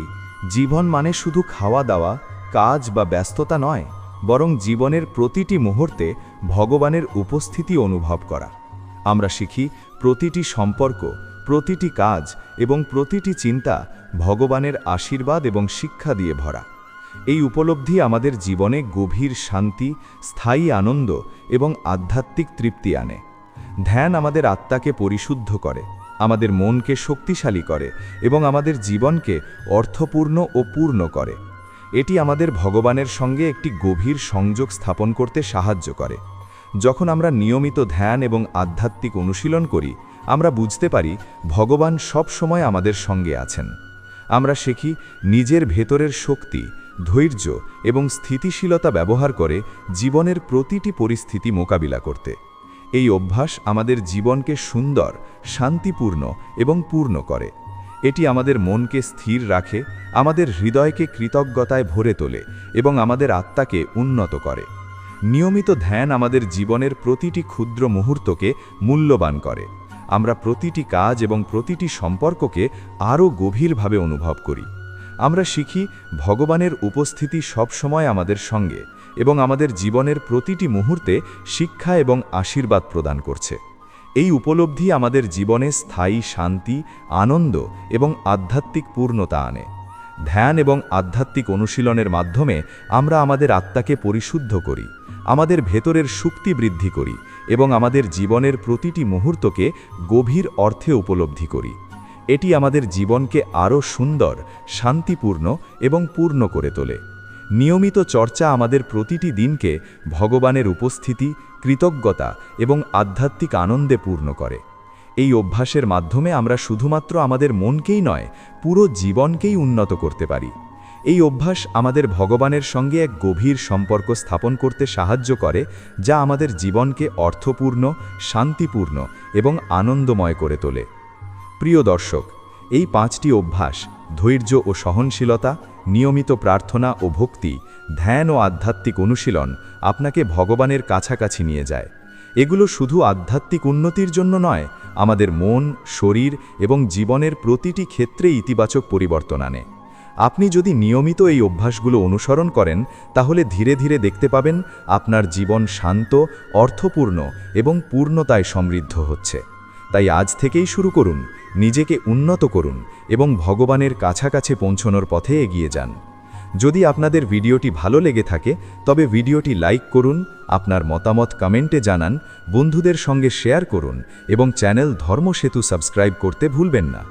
জীবন মানে শুধু খাওয়া দাওয়া, কাজ বা ব্যস্ততা নয়, বরং জীবনের প্রতিটি মুহূর্তে ভগবানের উপস্থিতি অনুভব করা। আমরা শিখি প্রতিটি সম্পর্ক, প্রতিটি কাজ এবং প্রতিটি চিন্তা ভগবানের আশীর্বাদ এবং শিক্ষা দিয়ে ভরা। এই উপলব্ধি আমাদের জীবনে গভীর শান্তি, স্থায়ী আনন্দ এবং আধ্যাত্মিক তৃপ্তি আনে। ধ্যান আমাদের আত্মাকে পরিশুদ্ধ করে, আমাদের মনকে শক্তিশালী করে এবং আমাদের জীবনকে অর্থপূর্ণ ও পূর্ণ করে। এটি আমাদের ভগবানের সঙ্গে একটি গভীর সংযোগ স্থাপন করতে সাহায্য করে। যখন আমরা নিয়মিত ধ্যান এবং আধ্যাত্মিক অনুশীলন করি, আমরা বুঝতে পারি ভগবান সব সময় আমাদের সঙ্গে আছেন। আমরা শিখি নিজের ভেতরের শক্তি, ধৈর্য এবং স্থিতিশীলতা ব্যবহার করে জীবনের প্রতিটি পরিস্থিতি মোকাবিলা করতে। এই অভ্যাস আমাদের জীবনকে সুন্দর, শান্তিপূর্ণ এবং পূর্ণ করে। এটি আমাদের মনকে স্থির রাখে, আমাদের হৃদয়কে কৃতজ্ঞতায় ভরে তোলে এবং আমাদের আত্মাকে উন্নত করে। নিয়মিত ধ্যান আমাদের জীবনের প্রতিটি ক্ষুদ্র মুহূর্তকে মূল্যবান করে। আমরা প্রতিটি কাজ এবং প্রতিটি সম্পর্ককে আরও গভীরভাবে অনুভব করি। আমরা শিখি ভগবানের উপস্থিতি সবসময় আমাদের সঙ্গে এবং আমাদের জীবনের প্রতিটি মুহূর্তে শিক্ষা এবং আশীর্বাদ প্রদান করছে। এই উপলব্ধি আমাদের জীবনে স্থায়ী শান্তি, আনন্দ এবং আধ্যাত্মিক পূর্ণতা আনে। ধ্যান এবং আধ্যাত্মিক অনুশীলনের মাধ্যমে আমরা আমাদের আত্মাকে পরিশুদ্ধ করি, আমাদের ভেতরের শক্তি বৃদ্ধি করি এবং আমাদের জীবনের প্রতিটি মুহূর্তকে গভীর অর্থে উপলব্ধি করি। এটি আমাদের জীবনকে আরও সুন্দর, শান্তিপূর্ণ এবং পূর্ণ করে তোলে। নিয়মিত চর্চা আমাদের প্রতিটি দিনকে ভগবানের উপস্থিতি, কৃতজ্ঞতা এবং আধ্যাত্মিক আনন্দে পূর্ণ করে। এই অভ্যাসের মাধ্যমে আমরা শুধুমাত্র আমাদের মনকেই নয়, পুরো জীবনকেই উন্নত করতে পারি। এই অভ্যাস আমাদের ভগবানের সঙ্গে এক গভীর সম্পর্ক স্থাপন করতে সাহায্য করে, যা আমাদের জীবনকে অর্থপূর্ণ, শান্তিপূর্ণ এবং আনন্দময় করে তোলে। প্রিয় দর্শক, এই 5টি অভ্যাস ধৈর্য ও সহনশীলতা, নিয়মিত প্রার্থনা ও ভক্তি, ধ্যান ও আধ্যাত্মিক অনুশীলন আপনাকে ভগবানের কাছাকাছি নিয়ে যায়। এগুলো শুধু আধ্যাত্মিক উন্নতির জন্য নয়, আমাদের মন, শরীর এবং জীবনের প্রতিটি ক্ষেত্রে ইতিবাচক পরিবর্তন আনে। আপনি যদি নিয়মিত এই অভ্যাসগুলো অনুসরণ করেন, তাহলে ধীরে ধীরে দেখতে পাবেন আপনার জীবন শান্ত, অর্থপূর্ণ এবং পূর্ণতায় সমৃদ্ধ হচ্ছে। তাই আজ থেকেই শুরু করুন, নিজেকে উন্নত করুন এবং ভগবানের কাছাকাছি পৌঁছানোর পথে এগিয়ে যান। যদি আপনাদের ভিডিওটি ভালো লেগে থাকে, তবে ভিডিওটি লাইক করুন, আপনার মতামত কমেন্টে জানান, বন্ধুদের সঙ্গে শেয়ার করুন এবং চ্যানেল ধর্মসেতু সাবস্ক্রাইব করতে ভুলবেন না।